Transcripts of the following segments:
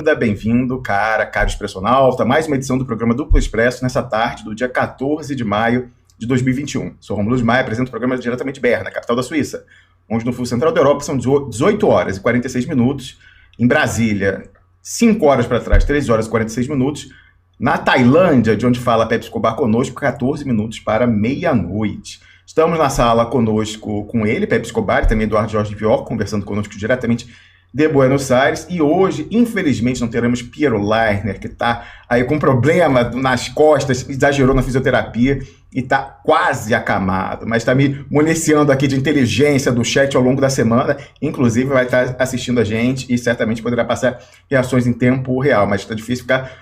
Bem-vindo, caro Expressionauta, mais uma edição do programa Duplo Expresso nessa tarde do dia 14 de maio de 2021. Sou Romulo de Maia, apresento o programa diretamente de Berna, capital da Suíça, onde no fuso central da Europa são 18 horas e 46 minutos, em Brasília, 5 horas para trás, 13 horas e 46 minutos, na Tailândia, de onde fala Pepe Escobar conosco, 14 minutos para meia-noite. Estamos na sala conosco com ele, Pepe Escobar, e também Eduardo Jorge Vior, conversando conosco diretamente de Buenos Aires, e hoje, infelizmente, não teremos Piero Leiner, que está aí com problema nas costas, exagerou na fisioterapia e está quase acamado, mas está me municiando aqui de inteligência do chat ao longo da semana, inclusive vai estar assistindo a gente e certamente poderá passar reações em tempo real, mas está difícil ficar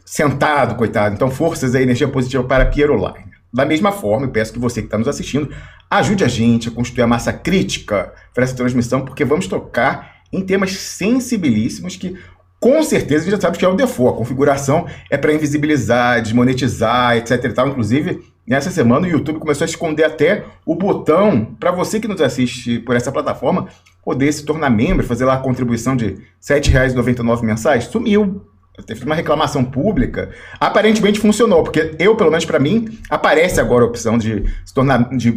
sentado, coitado. Então, forças e energia positiva para Piero Leiner. Da mesma forma, eu peço que você que está nos assistindo ajude a gente a constituir a massa crítica para essa transmissão, porque vamos tocar em temas sensibilíssimos que, com certeza, a gente já sabe que é o default. A configuração é para invisibilizar, desmonetizar, etc e tal. Inclusive, nessa semana, o YouTube começou a esconder até o botão para você que nos assiste por essa plataforma poder se tornar membro, fazer lá a contribuição de R$ 7,99 mensais. Sumiu. Teve uma reclamação pública, aparentemente funcionou, porque eu, pelo menos para mim, aparece agora a opção de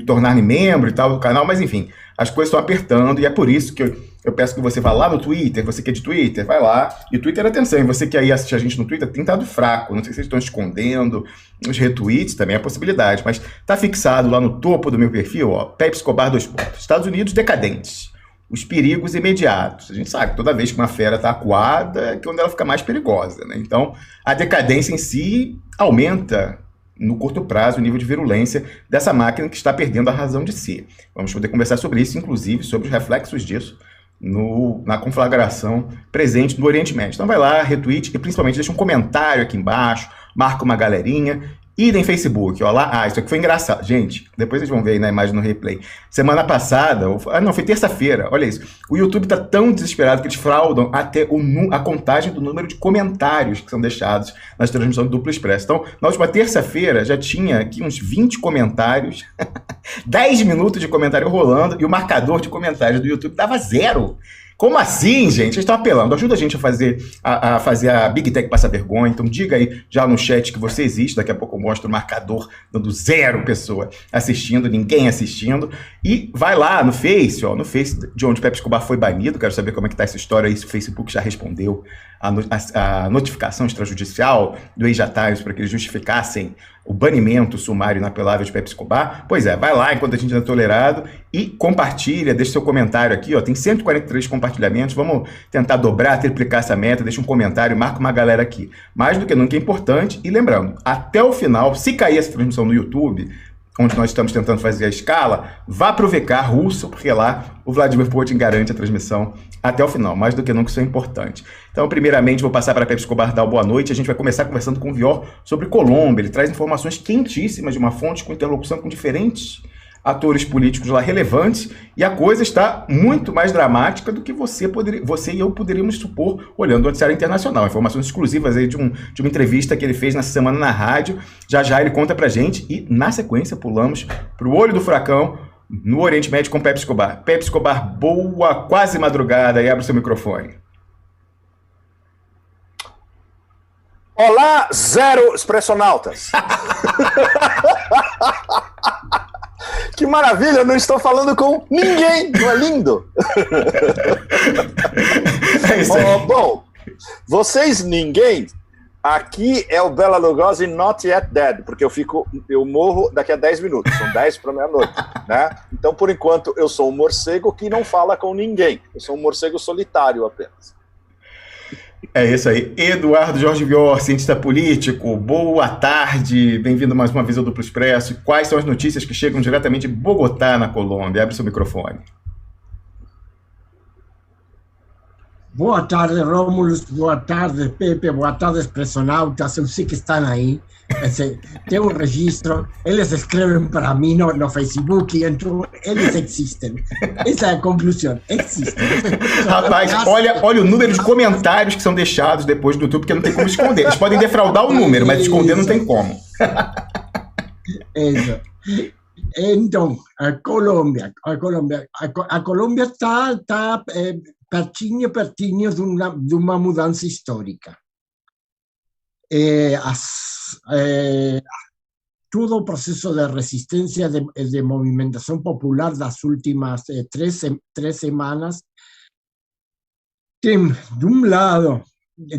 tornar-me membro e tal do canal, mas enfim, as coisas estão apertando e é por isso que eu peço que você vá lá no Twitter, você que é de Twitter, vai lá, e Twitter, atenção, e você que aí assiste a gente no Twitter, tem estado fraco, não sei se vocês estão escondendo, os retweets também é possibilidade, mas tá fixado lá no topo do meu perfil, ó, Pepe Escobar 2 pontos, Estados Unidos decadentes. Os perigos imediatos. A gente sabe que toda vez que uma fera está acuada é quando ela fica mais perigosa, né? Então, a decadência em si aumenta no curto prazo o nível de virulência dessa máquina que está perdendo a razão de si. Vamos poder conversar sobre isso, inclusive sobre os reflexos disso na conflagração presente no Oriente Médio. Então vai lá, retweet e principalmente deixa um comentário aqui embaixo, marca uma galerinha. Idem Facebook, ó lá, isso aqui foi engraçado. Gente, depois vocês vão ver aí na imagem no replay. Semana passada, foi terça-feira, olha isso. O YouTube tá tão desesperado que eles fraudam até a contagem do número de comentários que são deixados nas transmissões do Duplo Expresso. Então, na última terça-feira, já tinha aqui uns 20 comentários, 10 minutos de comentário rolando, e o marcador de comentários do YouTube dava 0. Como assim, gente? Vocês estão apelando. Ajuda a gente a fazer a Big Tech passar vergonha. Então diga aí já no chat que você existe. Daqui a pouco eu mostro o marcador dando 0 pessoa assistindo, ninguém assistindo. E vai lá no Face, ó, no Face de onde o Pepe Escobar foi banido. Quero saber como é que tá essa história aí, se o Facebook já respondeu a notificação extrajudicial do ex-Jataires para que eles justificassem o banimento sumário inapelável de Pepe Escobar. Pois é, vai lá enquanto a gente é tolerado e compartilha, deixa seu comentário aqui, ó, tem 143 compartilhamentos, vamos tentar dobrar, triplicar essa meta, deixa um comentário, marca uma galera aqui. Mais do que nunca é importante, e lembrando, até o final, se cair essa transmissão no YouTube, onde nós estamos tentando fazer a escala, vá pro VK russo, porque lá o Vladimir Putin garante a transmissão até o final. Mais do que nunca, isso é importante. Então, primeiramente, vou passar para Pepe Escobar dar boa noite. A gente vai começar conversando com o Vior sobre Colômbia. Ele traz informações quentíssimas de uma fonte com interlocução com diferentes atores políticos lá relevantes, e a coisa está muito mais dramática do que você e eu poderíamos supor olhando o noticiário internacional. Informações exclusivas aí de uma entrevista que ele fez nessa semana na rádio. Já já ele conta pra gente e, na sequência, pulamos pro olho do furacão no Oriente Médio com Pepe Escobar. Pepe Escobar, boa quase madrugada, e abre o seu microfone. Olá, 0 expressionautas! Que maravilha, eu não estou falando com ninguém, não é lindo? É isso aí. Bom, vocês ninguém, aqui é o Bela Lugosi Not Yet Dead, porque eu morro daqui a 10 minutos, são 10 para meia-noite, né? Então, por enquanto, eu sou um morcego que não fala com ninguém, eu sou um morcego solitário apenas. É isso aí. Eduardo Jorge Vior, cientista político, boa tarde, bem-vindo mais uma vez ao Duplo Expresso. Quais são as notícias que chegam diretamente de Bogotá, na Colômbia? Abre seu microfone. Boa tarde, Rómulo, boa tarde, Pepe, boa tarde, expressionautas, eu sei que estão aí. Tem um registro, eles escrevem para mim no Facebook, então eles existem. Essa é a conclusão, existem. Rapaz, olha o número de comentários que são deixados depois do YouTube, porque não tem como esconder. Eles podem defraudar o número, mas esconder não tem como. Isso. Então, a Colômbia está pertinho de uma mudança histórica. Todo o processo de resistência, de movimentação popular das últimas 3 semanas tem, de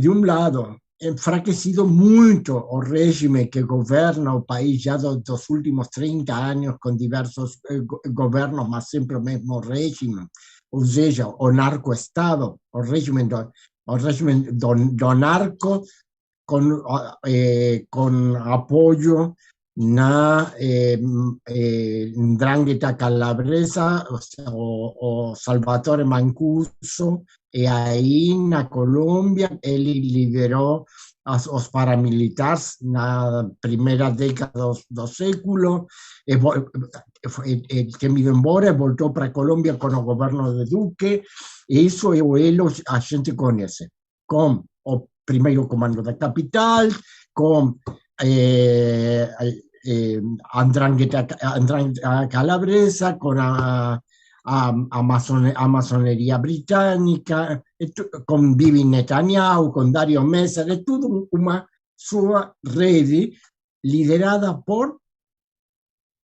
um lado, enfraquecido muito o regime que governa o país já dos últimos 30 anos, com diversos governos, mas sempre o mesmo regime, ou seja, o narco-estado, o regime do narco, com apoio na Ndrangheta Calabresa, o Salvatore Mancuso, e aí na Colômbia ele liderou os paramilitares na primeira década do século, que me embora e voltou para a Colômbia com o governo de Duque. Isso é o elo a gente conhece, com o primeiro comando da capital, com Ndrangheta Calabresa, con a maçoneria britânica, com Bibi Netanyahu, com Dario Messar, é tudo uma sua rede liderada por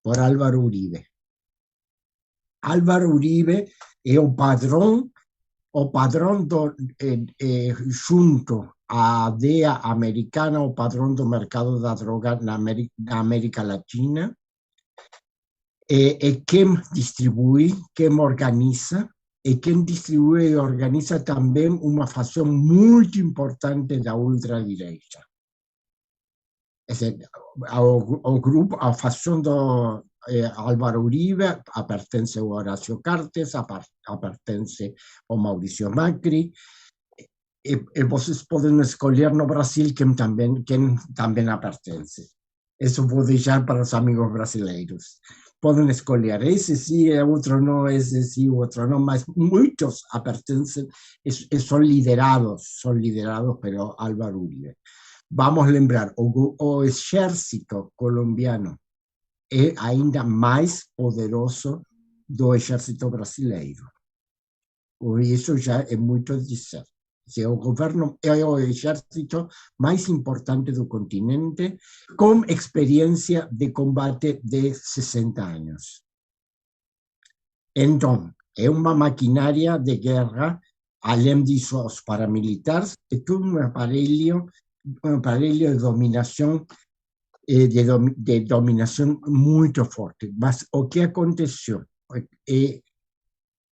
Álvaro Uribe. Álvaro Uribe é o padrão junto à DEA americana, o padrão do mercado da droga na América Latina, é quem distribui, quem organiza, e quem distribui e organiza também uma facção muito importante da ultradireita. O grupo, a facção do Álvaro Uribe, pertence ao Horácio Cartes, pertence ao Maurício Macri, e vocês podem escolher no Brasil quem também pertence. Isso vou deixar para os amigos brasileiros. Podem escolher esse sim, outro não, esse sim, outro não, mas muitos pertencem e são liderados pelo Álvaro Uribe. Vamos lembrar, o exército colombiano é ainda mais poderoso do exército brasileiro. Isso já é muito dizer. O governo é o exército mais importante do continente, com experiência de combate de 60 anos. Então, é uma maquinária de guerra, além disso, os paramilitares, é todo um aparelho de dominação, de dominação muito forte. Mas o que aconteceu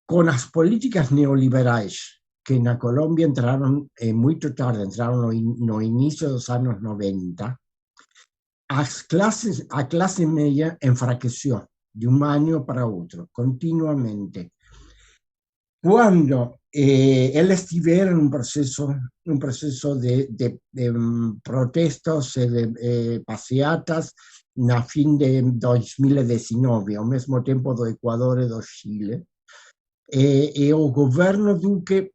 com as políticas neoliberais, que na Colômbia entraram muito tarde, entraram no início dos anos 90, a classe média enfraqueceu de um ano para outro, continuamente. Quando eles tiveram um processo de protestos e de passeatas na fim de 2019, ao mesmo tempo do Equador e do Chile, e o governo Duque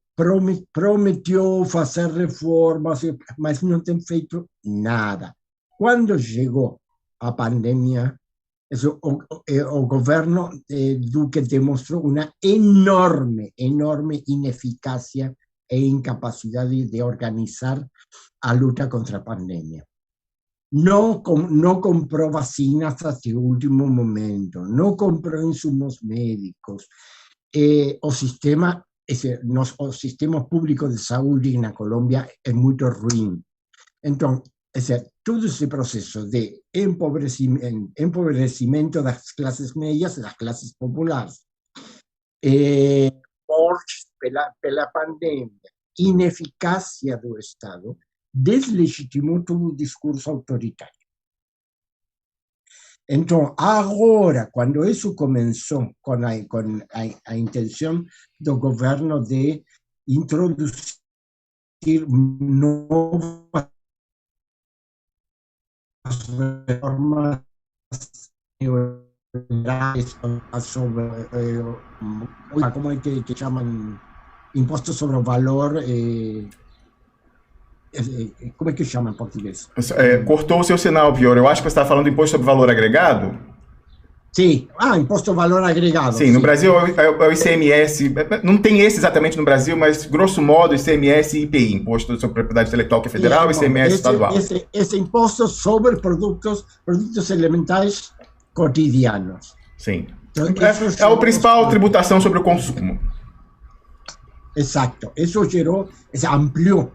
prometeu fazer reformas, mas não tem feito nada. Quando chegou a pandemia, o governo Duque demonstrou uma enorme ineficácia e incapacidade de organizar a luta contra a pandemia. Não comprou vacinas até o último momento, não comprou insumos médicos. O sistema público de saúde na Colômbia é muito ruim. Então, todo esse processo de empobrecimento das classes médias e das classes populares, mortes pela pandemia, ineficácia do Estado, deslegitimou todo o discurso autoritário. Então, agora, quando isso começou com a intenção do governo de introduzir novas reformas sobre, como é que chamam, imposto sobre o valor, como é que chama em português? Cortou o seu sinal, Pior. Eu acho que você está falando do imposto sobre valor agregado? Sim, imposto valor agregado. Sim, no Brasil é o ICMS, não tem esse exatamente no Brasil, mas grosso modo ICMS e IPI, Imposto sobre Propriedade Intelectual, que é federal, e ICMS estadual. Esse imposto sobre produtos elementais cotidianos. Sim. Então, é a principal tributação sobre o consumo. Exato. Eso amplió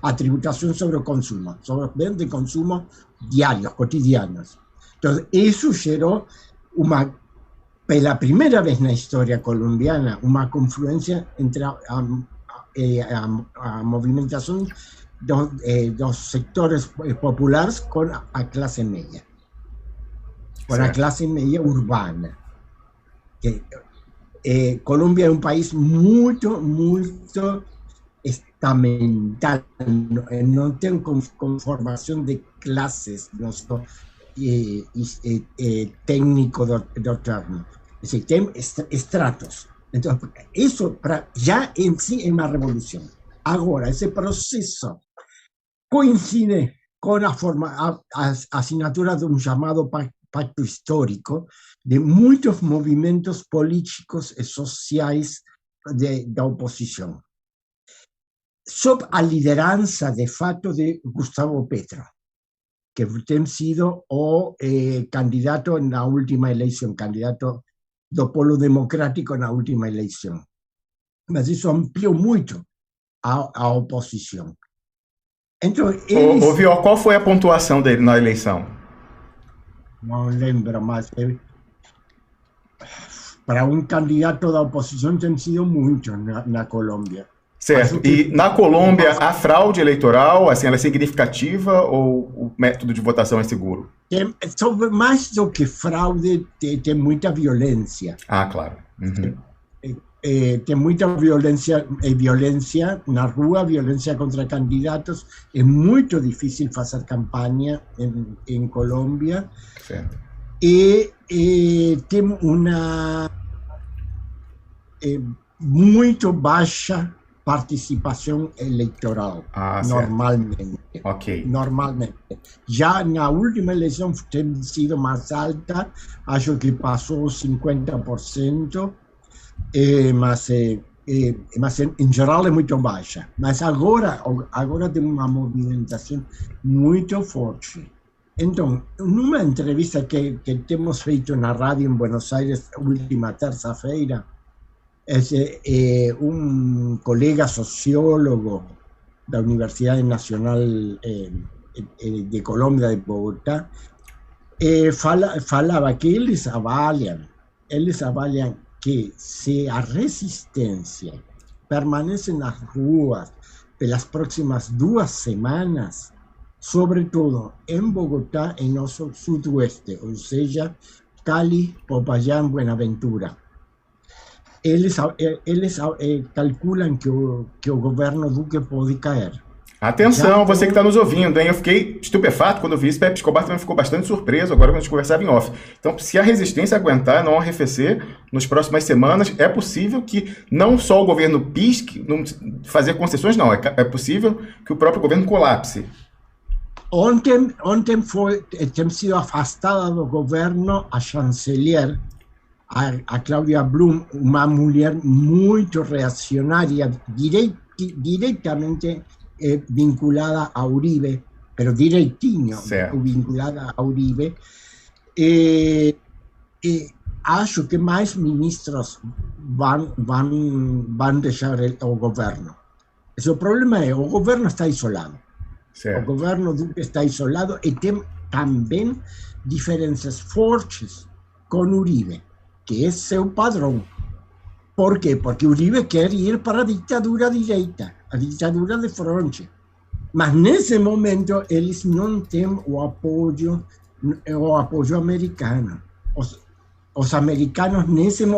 a tributación sobre el consumo, sobre los bienes de consumo diarios, cotidianos. Entonces, eso generó la primera vez en la historia colombiana, una confluencia entre a movimentación de los sectores populares con la clase media, con la clase media urbana. Colombia es un país muy estamental, no tiene conformación de clases, técnico doctrina, es decir, tiene estratos. Entonces, eso ya en sí es una revolución. Ahora, ese proceso coincide con la asignatura de un llamado pacto histórico de muchos movimientos políticos y sociales de oposición, sob a lideranza de facto de Gustavo Petro, que ha sido candidato en la última elección, candidato do Polo Democrático en la última elección. Mas eso amplió mucho a oposición. Entonces, ¿Qual foi a pontuação dele na eleição? Não lembro, mas para um candidato da oposição tem sido muito na Colômbia. Certo. E na Colômbia, a fraude eleitoral, assim, ela é significativa ou o método de votação é seguro? Mais do que fraude, tem muita violência. Ah, claro. Uhum. Tem muita violência na rua, violência contra candidatos. É muito difícil fazer campanha em Colômbia. Certo. E tem uma muito baixa participação eleitoral, normalmente. Ok. Normalmente. Já na última eleição tem sido mais alta, acho que passou 50%, mas em geral é muito baixa. Mas agora tem uma movimentação muito forte. Então, numa entrevista que temos feito na rádio em Buenos Aires, última terça-feira, un colega sociólogo de la Universidad Nacional de Colombia, de Bogotá, falaba que ellos avalian que si la resistencia permanece en las ruas de las próximas 2 semanas, sobre todo en Bogotá, en el sudoeste, o sea, Cali, Popayán, Buenaventura. Eles calculam que o governo Duque pode cair. Atenção, você que está nos ouvindo, hein? Eu fiquei estupefato quando eu vi isso. Pepe Escobar também ficou bastante surpreso agora quando a gente conversava em off. Então, se a resistência aguentar, não arrefecer nas próximas semanas, é possível que não só o governo pisque, não fazer concessões, não. É possível que o próprio governo colapse. Ontem tem sido afastada do governo a chanceler, a Cláudia Blum, uma mulher muito reacionária, diretamente vinculada a Uribe, pero direitinho, vinculada a Uribe. Acho que mais ministros vão deixar o governo. O problema é o governo está isolado. Certo. O governo Duque está isolado e tem também diferenças fortes com Uribe, que é seu padrão. Por quê? Porque Uribe quer ir para a ditadura direita, a ditadura de fronte. Mas nesse momento eles não têm o apoio americano. Os americanos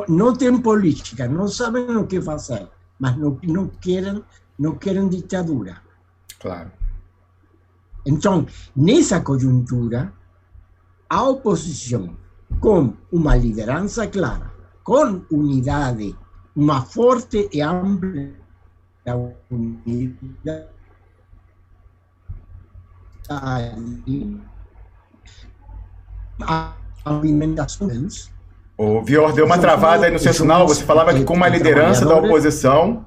não têm política, não sabem o que fazer, mas não querem ditadura. Claro. Então, nessa conjuntura, a oposição, com uma liderança clara, com unidade, uma forte e ampla unidade, alimentação deles. O Vior deu uma travada aí no seu sinal, você falava que com uma liderança da oposição,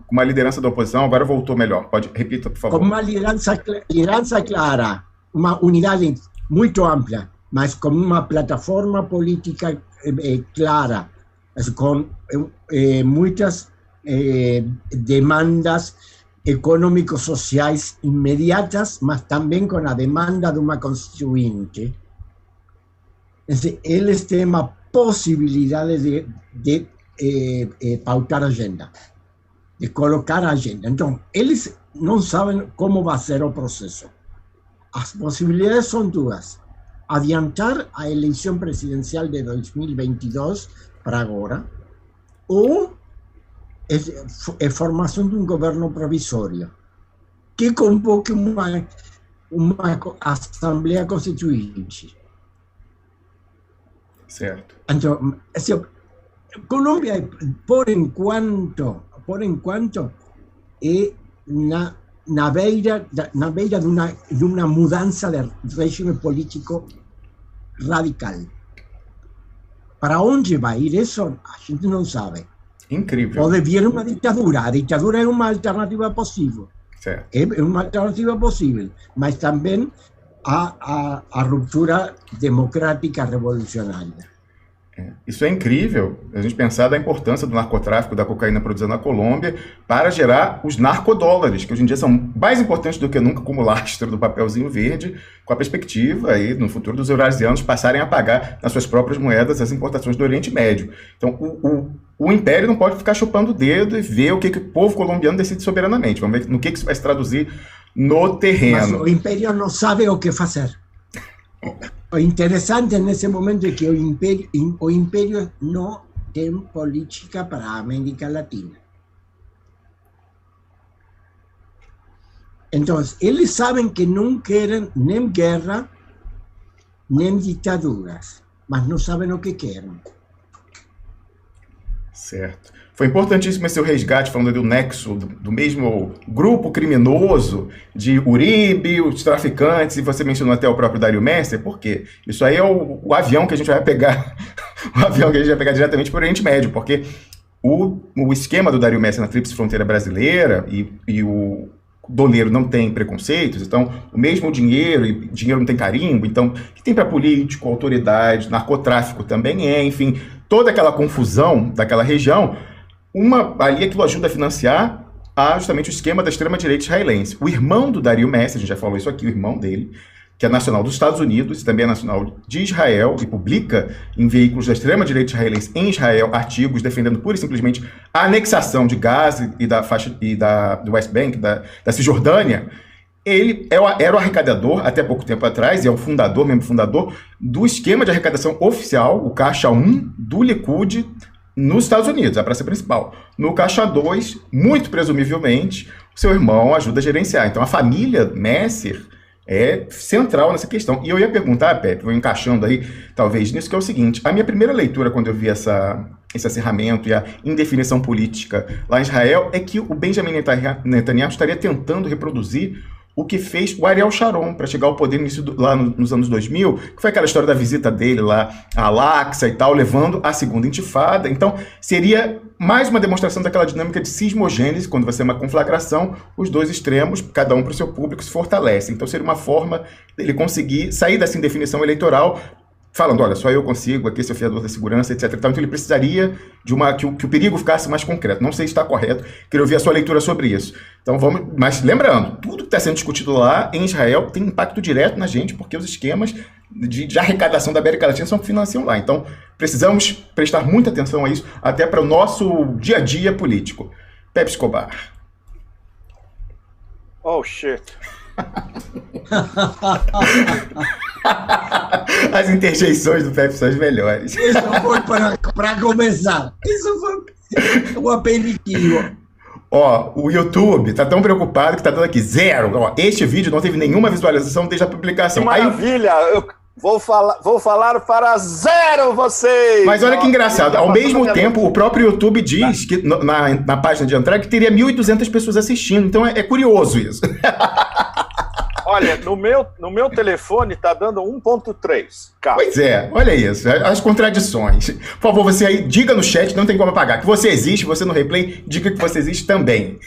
agora voltou melhor. Repita, por favor. Com uma liderança clara, uma unidade muito ampla, mas com uma plataforma política clara, com muitas demandas económico-sociais imediatas, mas também com a demanda de uma constituinte. Eles têm uma possibilidade de pautar a agenda, de colocar a agenda. Então, eles não sabem como vai ser o processo. As possibilidades são duas: adiantar a eleição presidencial de 2022 para agora, ou a formação de um governo provisório que convoque uma Assembleia Constituinte. Certo. Então, Colômbia, por enquanto, é na beira de uma mudança de regime político radical. Para onde vai ir isso, a gente não sabe. Incrível. Pode vir uma ditadura. A ditadura é uma alternativa possível. Certo. É uma alternativa possível, mas também a ruptura democrática revolucionária. Isso é incrível, a gente pensar da importância do narcotráfico, da cocaína produzida na Colômbia, para gerar os narcodólares, que hoje em dia são mais importantes do que nunca como lastro do papelzinho verde, com a perspectiva aí, no futuro, dos eurasianos passarem a pagar nas suas próprias moedas as importações do Oriente Médio. Então, o Império não pode ficar chupando o dedo e ver o que o povo colombiano decide soberanamente. Vamos ver no que isso vai se traduzir no terreno. Mas o Império não sabe o que fazer. O interessante nesse momento é que o Império não tem política para a América Latina. Então, eles sabem que não querem nem guerra, nem ditaduras, mas não sabem o que querem. Certo. Foi importantíssimo esse seu resgate, falando do nexo, do mesmo grupo criminoso de Uribe, os traficantes, e você mencionou até o próprio Dario Messer, por quê? Isso aí é o avião que a gente vai pegar, o avião que a gente vai pegar diretamente para o Oriente Médio, porque o esquema do Dario Messer na tríplice fronteira brasileira e o doleiro não tem preconceitos, então o mesmo dinheiro, e dinheiro não tem carimbo, então que tem para político, autoridade, narcotráfico também enfim, toda aquela confusão daquela região, ali aquilo ajuda a financiar justamente o esquema da extrema-direita israelense. O irmão do Dario Messer, a gente já falou isso aqui, o irmão dele, que é nacional dos Estados Unidos e também é nacional de Israel, e publica em veículos da extrema-direita israelense em Israel artigos defendendo pura e simplesmente a anexação de Gaza e da faixa do West Bank, da Cisjordânia. Ele era o arrecadador, até pouco tempo atrás, e é o membro fundador, do esquema de arrecadação oficial, o Caixa 1 do Likud, nos Estados Unidos, a praça principal. No Caixa 2, muito presumivelmente, o seu irmão ajuda a gerenciar. Então, a família Messer é central nessa questão. E eu ia perguntar, Pepe, vou encaixando aí, talvez, nisso, que é o seguinte: a minha primeira leitura, quando eu vi esse acerramento e a indefinição política lá em Israel, é que o Benjamin Netanyahu estaria tentando reproduzir o que fez o Ariel Sharon para chegar ao poder lá nos anos 2000, que foi aquela história da visita dele lá a Al-Aqsa e tal, levando a segunda intifada. Então, seria mais uma demonstração daquela dinâmica de cismogênese, quando você tem uma conflagração, os dois extremos, cada um para o seu público, se fortalecem. Então, seria uma forma dele conseguir sair dessa indefinição eleitoral, falando, olha, só eu consigo, aqui, seu fiador da segurança, etc. Então, ele precisaria de que o perigo ficasse mais concreto. Não sei se está correto, queria ouvir a sua leitura sobre isso. Então, mas lembrando, tudo que está sendo discutido lá em Israel tem impacto direto na gente, porque os esquemas de arrecadação da América Latina são que financiam lá. Então, precisamos prestar muita atenção a isso, até para o nosso dia a dia político. Pepe Escobar. Oh, shit. As interjeições do Pepe são as melhores. Isso foi para começar. Isso foi um aperitivo. O YouTube tá tão preocupado que tá dando aqui 0. Este vídeo não teve nenhuma visualização desde a publicação. Que maravilha! Eu vou falar para 0 vocês! Mas olha que engraçado. Ao mesmo tempo, o próprio YouTube diz que na página de entrada que teria 1.200 pessoas assistindo. Então é curioso isso. Olha, no meu telefone está dando 1.3. Pois é, olha isso, as contradições. Por favor, você aí, diga no chat, não tem como apagar, que você existe, você no replay, diga que você existe também.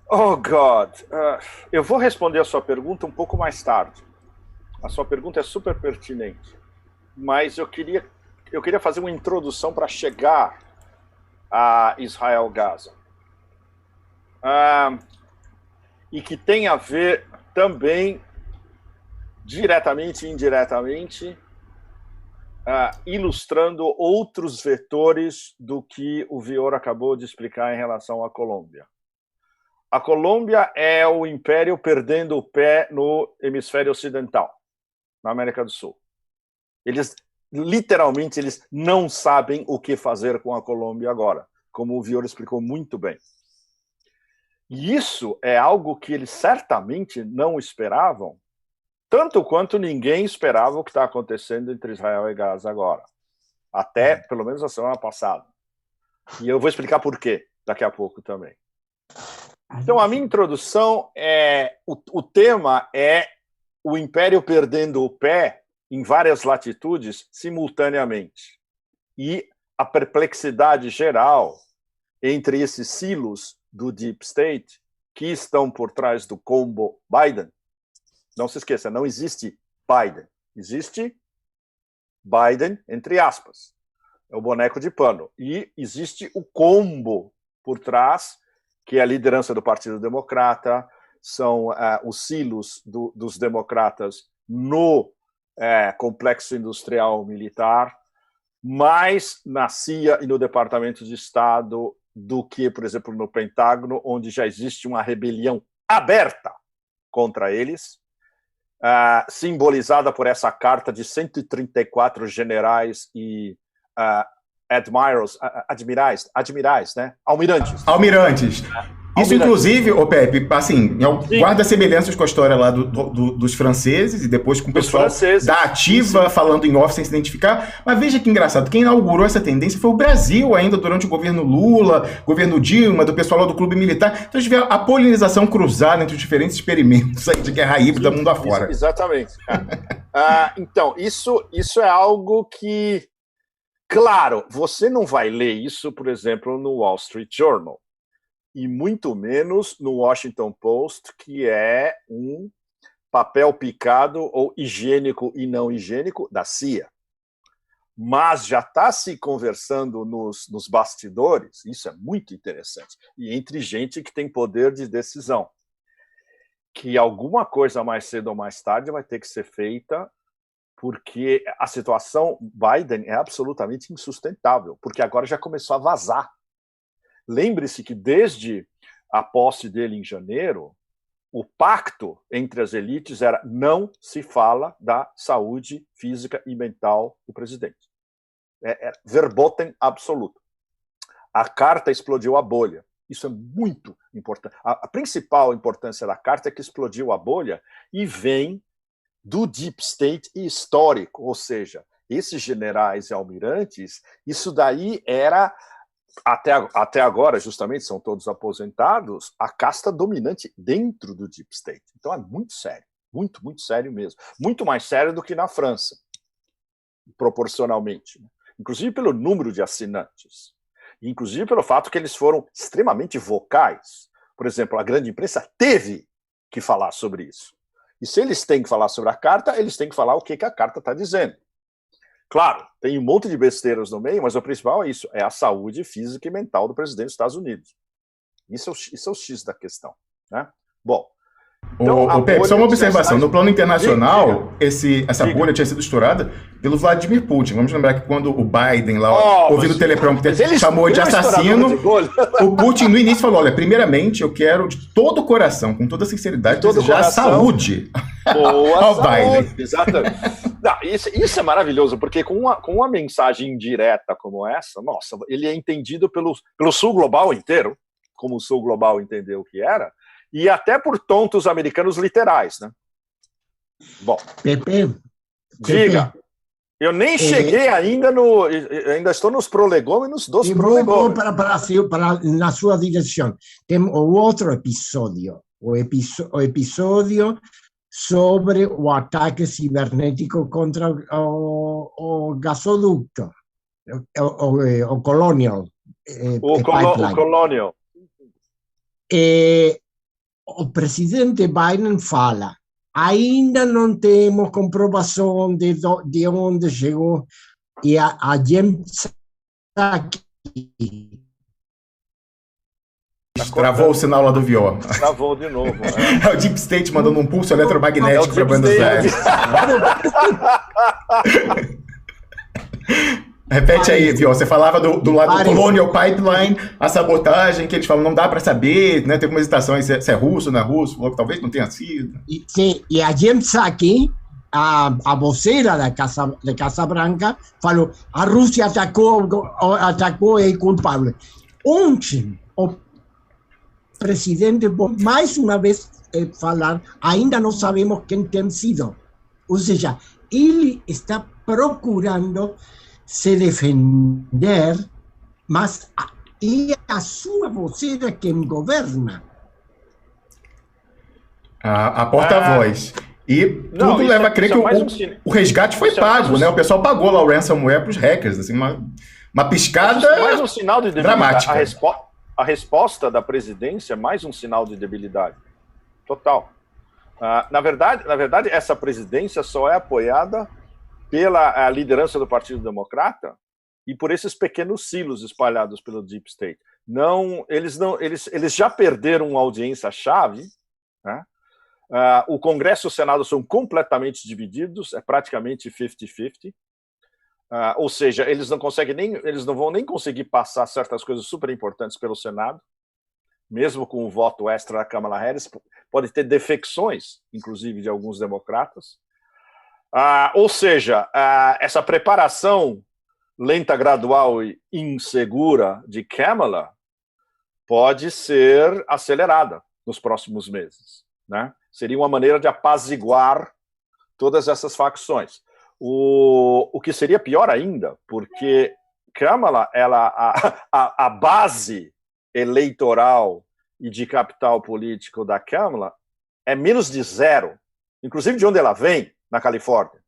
Oh, God. Eu vou responder a sua pergunta um pouco mais tarde. A sua pergunta é super pertinente. Mas eu queria fazer uma introdução para chegar a Israel-Gaza. E que tem a ver também, diretamente e indiretamente, ilustrando outros vetores do que o Vior acabou de explicar em relação à Colômbia. A Colômbia é o império perdendo o pé no hemisfério ocidental, na América do Sul. Literalmente, eles não sabem o que fazer com a Colômbia agora, como o Vior explicou muito bem. E isso é algo que eles certamente não esperavam, tanto quanto ninguém esperava o que está acontecendo entre Israel e Gaza agora. Até, pelo menos, a semana passada. E eu vou explicar por quê daqui a pouco também. Então, a minha introdução o tema é o império perdendo o pé em várias latitudes simultaneamente. E a perplexidade geral entre esses silos do Deep State que estão por trás do combo Biden. Não se esqueça, não existe Biden. Existe Biden, entre aspas. É o boneco de pano. E existe o combo por trás, que é a liderança do Partido Democrata, são os silos dos democratas no complexo industrial militar, mais na CIA e no Departamento de Estado do que, por exemplo, no Pentágono, onde já existe uma rebelião aberta contra eles, simbolizada por essa carta de 134 generais e admirais, né? Almirantes. Isso, inclusive, Pepe, assim, guarda semelhanças com a história lá dos franceses e depois com o pessoal da ativa falando em off sem se identificar. Mas veja que engraçado, quem inaugurou essa tendência foi o Brasil ainda durante o governo Lula, governo Dilma, do pessoal lá do clube militar. Então a gente vê a polinização cruzada entre os diferentes experimentos aí de guerra híbrida mundo afora. Exatamente. Então, isso é algo que, claro, você não vai ler isso, por exemplo, no Wall Street Journal. E muito menos no Washington Post, que é um papel picado ou higiênico e não higiênico da CIA. Mas já está se conversando nos bastidores, isso é muito interessante, e entre gente que tem poder de decisão, que alguma coisa mais cedo ou mais tarde vai ter que ser feita, porque a situação Biden é absolutamente insustentável, porque agora já começou a vazar. Lembre-se que desde a posse dele em janeiro, o pacto entre as elites era não se fala da saúde física e mental do presidente. É verboten absoluto. A carta explodiu a bolha. Isso é muito importante. A principal importância da carta é que explodiu a bolha e vem do Deep State histórico, ou seja, esses generais e almirantes, isso daí era... Até agora, justamente, são todos aposentados, a casta dominante dentro do Deep State. Então é muito sério, muito, muito sério mesmo. Muito mais sério do que na França, proporcionalmente. Inclusive pelo número de assinantes. Inclusive pelo fato que eles foram extremamente vocais. Por exemplo, a grande imprensa teve que falar sobre isso. E se eles têm que falar sobre a carta, eles têm que falar o que a carta está dizendo. Claro, tem um monte de besteiras no meio, mas o principal é isso, é a saúde física e mental do presidente dos Estados Unidos. Isso é o X da questão, né? Bom, então, Pepe, só uma observação, no plano internacional, essa bolha tinha sido estourada pelo Vladimir Putin. Vamos lembrar que quando o Biden, lá, ouvindo o teleprompter, chamou de assassino, o Putin no início falou, olha, primeiramente eu quero de todo o coração, com toda a sinceridade, desejar saúde ao Biden. Exatamente. Não, isso é maravilhoso, porque com uma mensagem indireta como essa, nossa, ele é entendido pelo Sul Global inteiro, como o Sul Global entendeu o que era, e até por tontos americanos literais, né? Bom, Pepe, diga. Eu nem cheguei ainda ainda estou nos prolegômenos dos prolegômenos. Para na sua direção. Tem o outro episódio o episódio sobre o ataque cibernético contra o gasoduto, o Colonial. O Colonial. O presidente Biden fala: ainda não temos comprovação de onde chegou, e a gente aqui. Travou o sinal lá do Vior. Travou de novo. É o Deep State mandando um pulso eletromagnético para Buenos Aires. Repete aí, Vior. Você falava do lado do Colonial Pipeline, a sabotagem, que eles falam não dá para saber, né? Tem uma hesitação se é russo, não é russo, falou que talvez não tenha sido. Sim, e a gente aqui, a voceira da Casa Branca, falou: a Rússia atacou e é culpável. Ontem, o presidente, mais uma vez, falar, ainda não sabemos quem tem sido. Ou seja, ele está procurando se defender, mas é a sua voceira quem governa. A porta-voz. E tudo leva a crer que o resgate foi pago, né? O pessoal pagou lá o ransomware para os hackers, assim, uma piscada mais um sinal de dramática. A resposta da presidência é mais um sinal de debilidade. Total. Na verdade, essa presidência só é apoiada pela liderança do Partido Democrata e por esses pequenos silos espalhados pelo Deep State. Eles já perderam uma audiência-chave, né? O Congresso e o Senado são completamente divididos, é praticamente 50-50. Ou seja, eles não vão nem conseguir passar certas coisas super importantes pelo Senado, mesmo com o voto extra da Kamala Harris, pode ter defecções, inclusive de alguns democratas. Ou seja, essa preparação lenta, gradual e insegura de Kamala pode ser acelerada nos próximos meses, né? Seria uma maneira de apaziguar todas essas facções. O que seria pior ainda, porque Kamala, a base eleitoral e de capital político da Kamala é menos de zero, inclusive de onde ela vem, na Califórnia.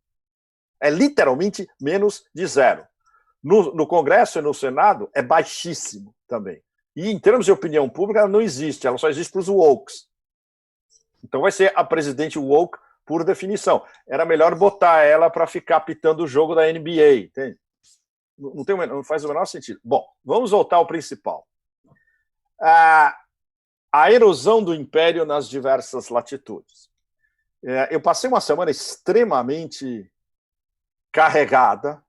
É literalmente menos de zero. No Congresso e no Senado é baixíssimo também. E em termos de opinião pública, ela não existe, ela só existe para os wokes. Então vai ser a presidente woke por definição. Era melhor botar ela para ficar apitando o jogo da NBA, entende? Não faz o menor sentido. Bom, vamos voltar ao principal. A erosão do império nas diversas latitudes. Eu passei uma semana extremamente carregada,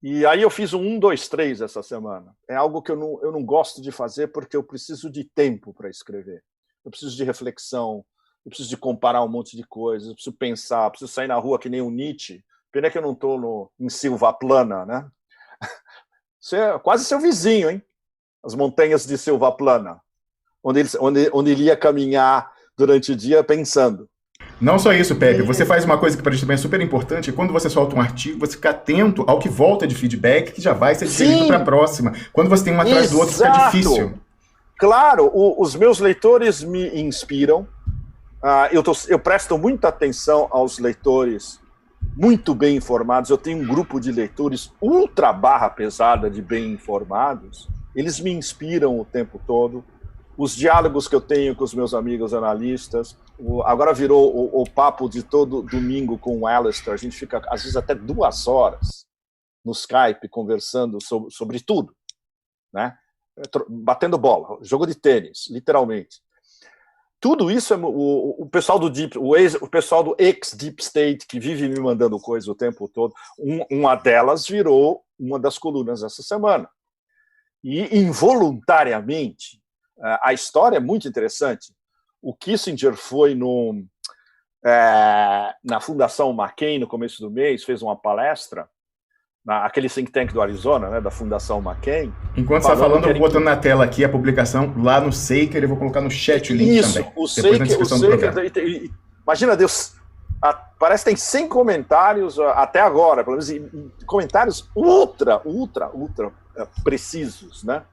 e aí eu fiz um 1, 2, 3 essa semana. É algo que eu não gosto de fazer porque eu preciso de tempo para escrever. Eu preciso de reflexão, eu preciso de comparar um monte de coisas, eu preciso pensar, eu preciso sair na rua que nem o Nietzsche. Pena que eu não estou em Silva Plana, né? Você é quase seu vizinho, hein? As montanhas de Silva Plana, onde ele ia caminhar durante o dia pensando. Não só isso, Pepe, você faz uma coisa que para a gente também é super importante, quando você solta um artigo, você fica atento ao que volta de feedback, que já vai ser digerido para a próxima. Quando você tem um atrás do outro, fica difícil. Claro, os meus leitores me inspiram. Eu presto muita atenção aos leitores muito bem informados. Eu tenho um grupo de leitores ultra barra pesada de bem informados. Eles me inspiram o tempo todo. Os diálogos que eu tenho com os meus amigos analistas, agora virou o papo de todo domingo com o Alistair. A gente fica, às vezes, até 2 horas no Skype conversando sobre tudo, né? Batendo bola, jogo de tênis, literalmente. Tudo isso é o pessoal do o pessoal do ex-Deep State que vive me mandando coisa o tempo todo. Uma delas virou uma das colunas essa semana. E involuntariamente, a história é muito interessante. O Kissinger foi na Fundação McCain no começo do mês, fez uma palestra naquele think tank do Arizona, né, da Fundação McCain. Enquanto você está falando, eu vou botando na tela aqui a publicação lá no Seeker, eu vou colocar no chat o link também. O Seeker, imagina, Deus, parece que tem 100 comentários até agora, pelo menos, comentários ultra precisos, né?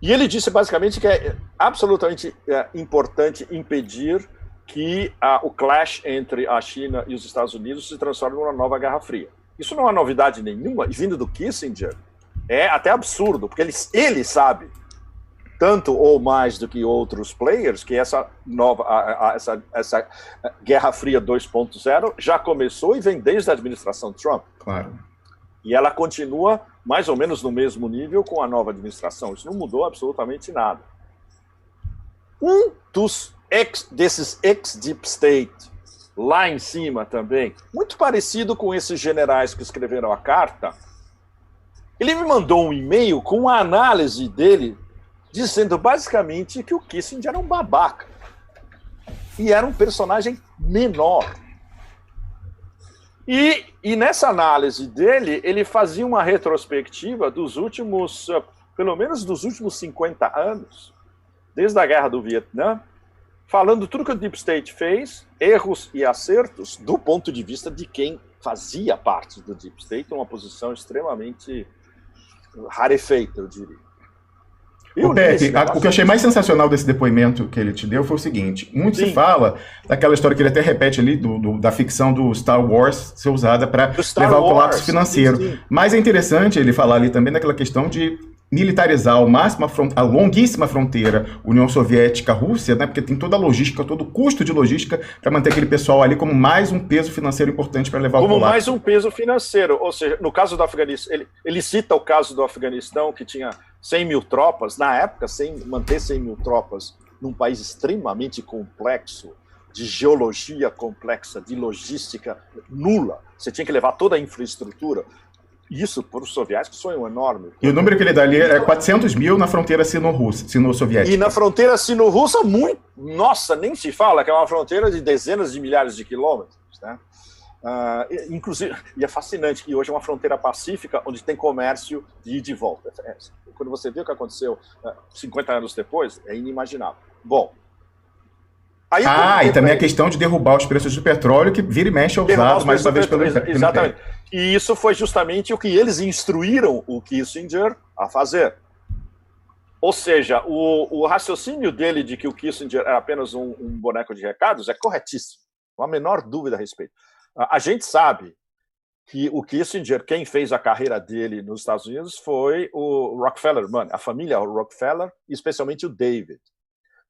E ele disse basicamente que é absolutamente importante impedir que o clash entre a China e os Estados Unidos se transforme numa nova Guerra Fria. Isso não é novidade nenhuma, e vindo do Kissinger, é até absurdo, porque ele sabe, tanto ou mais do que outros players, que essa Guerra Fria 2.0 já começou e vem desde a administração Trump. Claro. E ela continua mais ou menos no mesmo nível com a nova administração. Isso não mudou absolutamente nada. Um desses ex-Deep State, lá em cima também, muito parecido com esses generais que escreveram a carta, ele me mandou um e-mail com a análise dele, dizendo basicamente que o Kissinger era um babaca. E era um personagem menor. E nessa análise dele, ele fazia uma retrospectiva dos últimos, pelo menos dos últimos 50 anos, desde a Guerra do Vietnã, falando tudo que o Deep State fez, erros e acertos, do ponto de vista de quem fazia parte do Deep State, uma posição extremamente rarefeita, eu diria. O Pepe, o que eu achei mais sensacional desse depoimento que ele te deu foi o seguinte: muito se fala daquela história que ele até repete ali, da ficção do Star Wars ser usada para levar ao colapso financeiro. Sim. Mas é interessante ele falar ali também daquela questão de militarizar ao máximo a longuíssima fronteira União Soviética-Rússia, né, porque tem toda a logística, todo o custo de logística para manter aquele pessoal ali como mais um peso financeiro importante para levar ao colapso. Como mais um peso financeiro, ou seja, no caso do Afeganistão, ele cita o caso do Afeganistão, que tinha 100 mil tropas, na época, manter 100 mil tropas num país extremamente complexo, de geologia complexa, de logística nula, você tinha que levar toda a infraestrutura. Isso, para os soviéticos, foi um enorme. E o número que ele dá ali é 400 mil na fronteira sino-soviética. E na fronteira sino-russa, nossa, nem se fala, que é uma fronteira de dezenas de milhares de quilômetros. Né? Inclusive, e é fascinante que hoje é uma fronteira pacífica, onde tem comércio de ida e volta. Quando você vê o que aconteceu 50 anos depois, é inimaginável. Bom. E também a questão de derrubar os preços do petróleo, que vira e mexe é usado mais uma vez pelo Exatamente. E isso foi justamente o que eles instruíram o Kissinger a fazer. Ou seja, o raciocínio dele de que o Kissinger era apenas um boneco de recados é corretíssimo. Não há a menor dúvida a respeito. A gente sabe que o Kissinger, quem fez a carreira dele nos Estados Unidos foi o Rockefeller, a família Rockefeller, especialmente o David.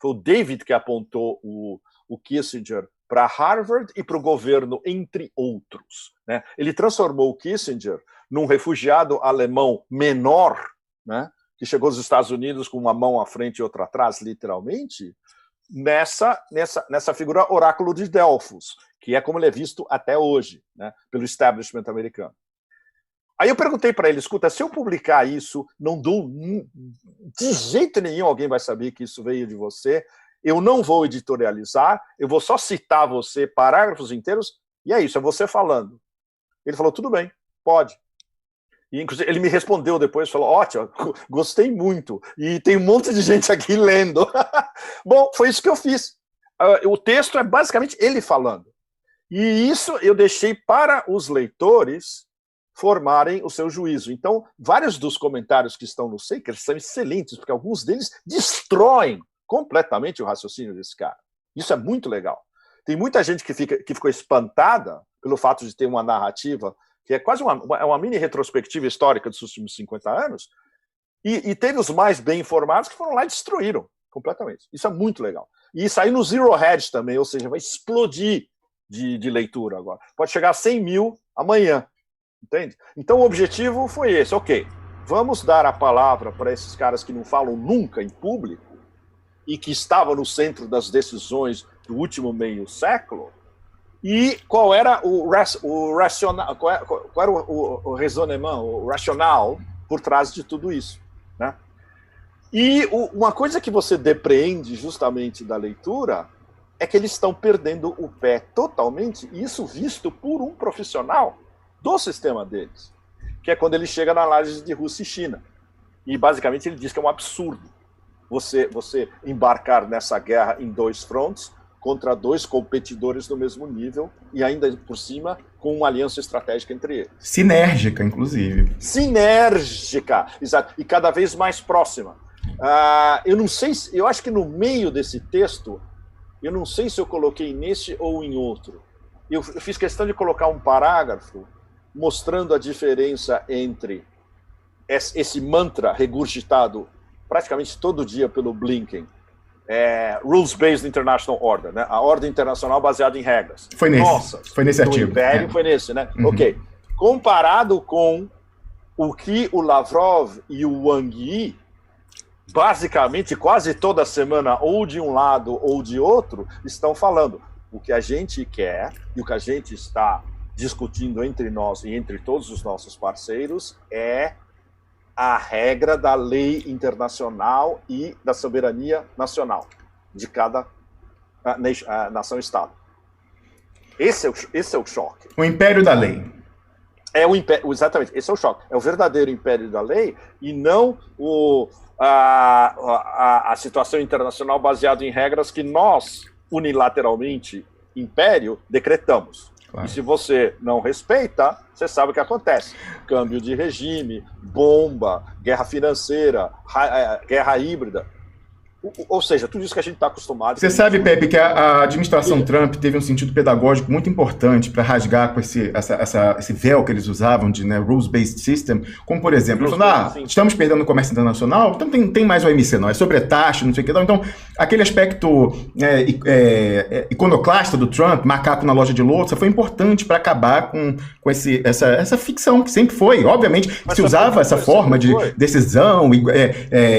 Foi o David que apontou o Kissinger para Harvard e para o governo, entre outros. Né? Ele transformou o Kissinger num refugiado alemão menor, né? Que chegou aos Estados Unidos com uma mão à frente e outra atrás, literalmente, nessa figura oráculo de Delfos, que é como ele é visto até hoje, né? Pelo establishment americano. Aí eu perguntei para ele, escuta, se eu publicar isso, de jeito nenhum alguém vai saber que isso veio de você, eu não vou editorializar, eu vou só citar você, parágrafos inteiros, e é isso, é você falando. Ele falou, tudo bem, pode. E, inclusive, ele me respondeu depois, falou, ótimo, gostei muito, e tem um monte de gente aqui lendo. Bom, foi isso que eu fiz. O texto é basicamente ele falando. E isso eu deixei para os leitores formarem o seu juízo. Então, vários dos comentários que estão no Seeker são excelentes, porque alguns deles destroem completamente o raciocínio desse cara. Isso é muito legal. Tem muita gente que ficou espantada pelo fato de ter uma narrativa que é quase uma mini retrospectiva histórica dos últimos 50 anos, e teve os mais bem informados que foram lá e destruíram completamente. Isso é muito legal. E isso aí no Zero Hedge também, ou seja, vai explodir de leitura agora. Pode chegar a 100 mil amanhã. Entende? Então o objetivo foi esse, ok, vamos dar a palavra para esses caras que não falam nunca em público e que estavam no centro das decisões do último meio século, e qual era o racional, qual era o raisonnement, o racional por trás de tudo isso, né? E uma coisa que você depreende justamente da leitura é que eles estão perdendo o pé totalmente, e isso visto por um profissional do sistema deles, que é quando ele chega na análise de Rússia e China. E basicamente ele diz que é um absurdo você embarcar nessa guerra em dois frontes contra dois competidores no mesmo nível e ainda por cima com uma aliança estratégica entre eles. Sinérgica, inclusive. Sinérgica, exato. E cada vez mais próxima. Eu não sei, eu acho que no meio desse texto, eu não sei se eu coloquei nesse ou em outro. Eu fiz questão de colocar um parágrafo mostrando a diferença entre esse mantra regurgitado praticamente todo dia pelo Blinken, Rules-Based International Order, né? A ordem internacional baseada em regras. Foi nesse artigo. Império, foi nesse, né? Ok. Comparado com o que o Lavrov e o Wang Yi, basicamente quase toda semana, ou de um lado ou de outro, estão falando. O que a gente quer e o que a gente está discutindo entre nós e entre todos os nossos parceiros é a regra da lei internacional e da soberania nacional de cada nação-estado. Esse é o choque. O império da lei. Exatamente, esse é o choque. É o verdadeiro império da lei e não a situação internacional baseada em regras que nós, unilateralmente, império, decretamos. Claro. E se você não respeita, você sabe o que acontece. Câmbio de regime, bomba, guerra financeira, guerra híbrida. Ou seja, tudo isso que a gente está acostumado. Você sabe, Pepe, que a administração Trump teve um sentido pedagógico muito importante para rasgar com esse véu que eles usavam de Rules-Based System, como, por exemplo, estamos perdendo o comércio internacional, então tem mais OMC, não, é sobretaxa, não sei o que. Então, aquele aspecto iconoclasta do Trump, macaco na loja de louça, foi importante para acabar com essa ficção, que sempre foi. Obviamente, se usava essa forma de decisão,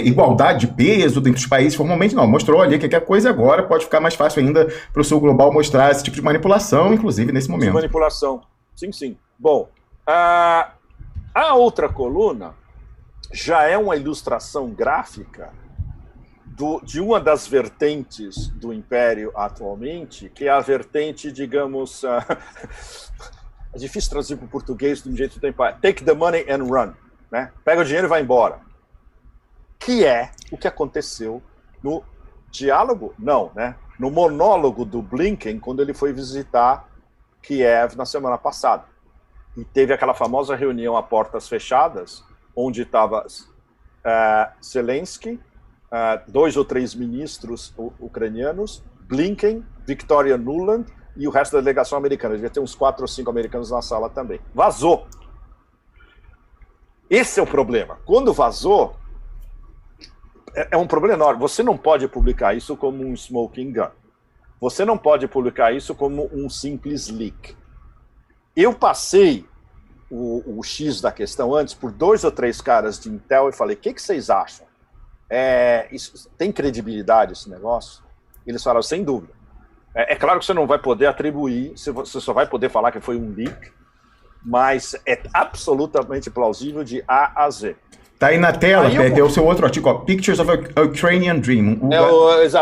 igualdade de peso entre os países, formalmente não, mostrou ali que a coisa agora pode ficar mais fácil ainda para o sul global mostrar esse tipo de manipulação, inclusive nesse momento. Manipulação, sim. Bom, a outra coluna já é uma ilustração gráfica de uma das vertentes do Império atualmente, que é a vertente, digamos, é difícil traduzir para o português de um jeito tempo, take the money and run, né? Pega o dinheiro e vai embora. Que é o que aconteceu no diálogo? Não, né? No monólogo do Blinken, quando ele foi visitar Kiev na semana passada. E teve aquela famosa reunião a portas fechadas, onde estava Zelensky, 2 ou 3 ministros ucranianos, Blinken, Victoria Nuland e o resto da delegação americana. Devia ter uns 4 ou 5 americanos na sala também. Vazou. Esse é o problema. Quando vazou, é um problema enorme. Você não pode publicar isso como um smoking gun. Você não pode publicar isso como um simples leak. Eu passei o X da questão antes por 2 ou 3 caras de Intel e falei, o que vocês acham? Tem credibilidade esse negócio? Eles falaram, sem dúvida. É claro que você não vai poder atribuir, você só vai poder falar que foi um leak, mas é absolutamente plausível de A a Z. Tá aí na tela, Pepe, é o seu outro artigo, Pictures of a Ukrainian Dream.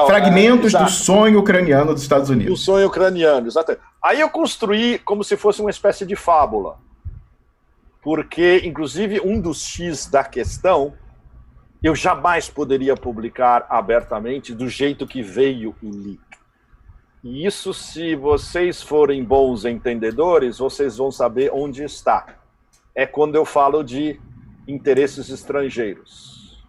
Fragmentos do sonho ucraniano dos Estados Unidos. Do sonho ucraniano, exatamente. Aí eu construí como se fosse uma espécie de fábula. Porque, inclusive, um dos X da questão, eu jamais poderia publicar abertamente do jeito que veio o leak. E isso, se vocês forem bons entendedores, vocês vão saber onde está. É quando eu falo de interesses estrangeiros.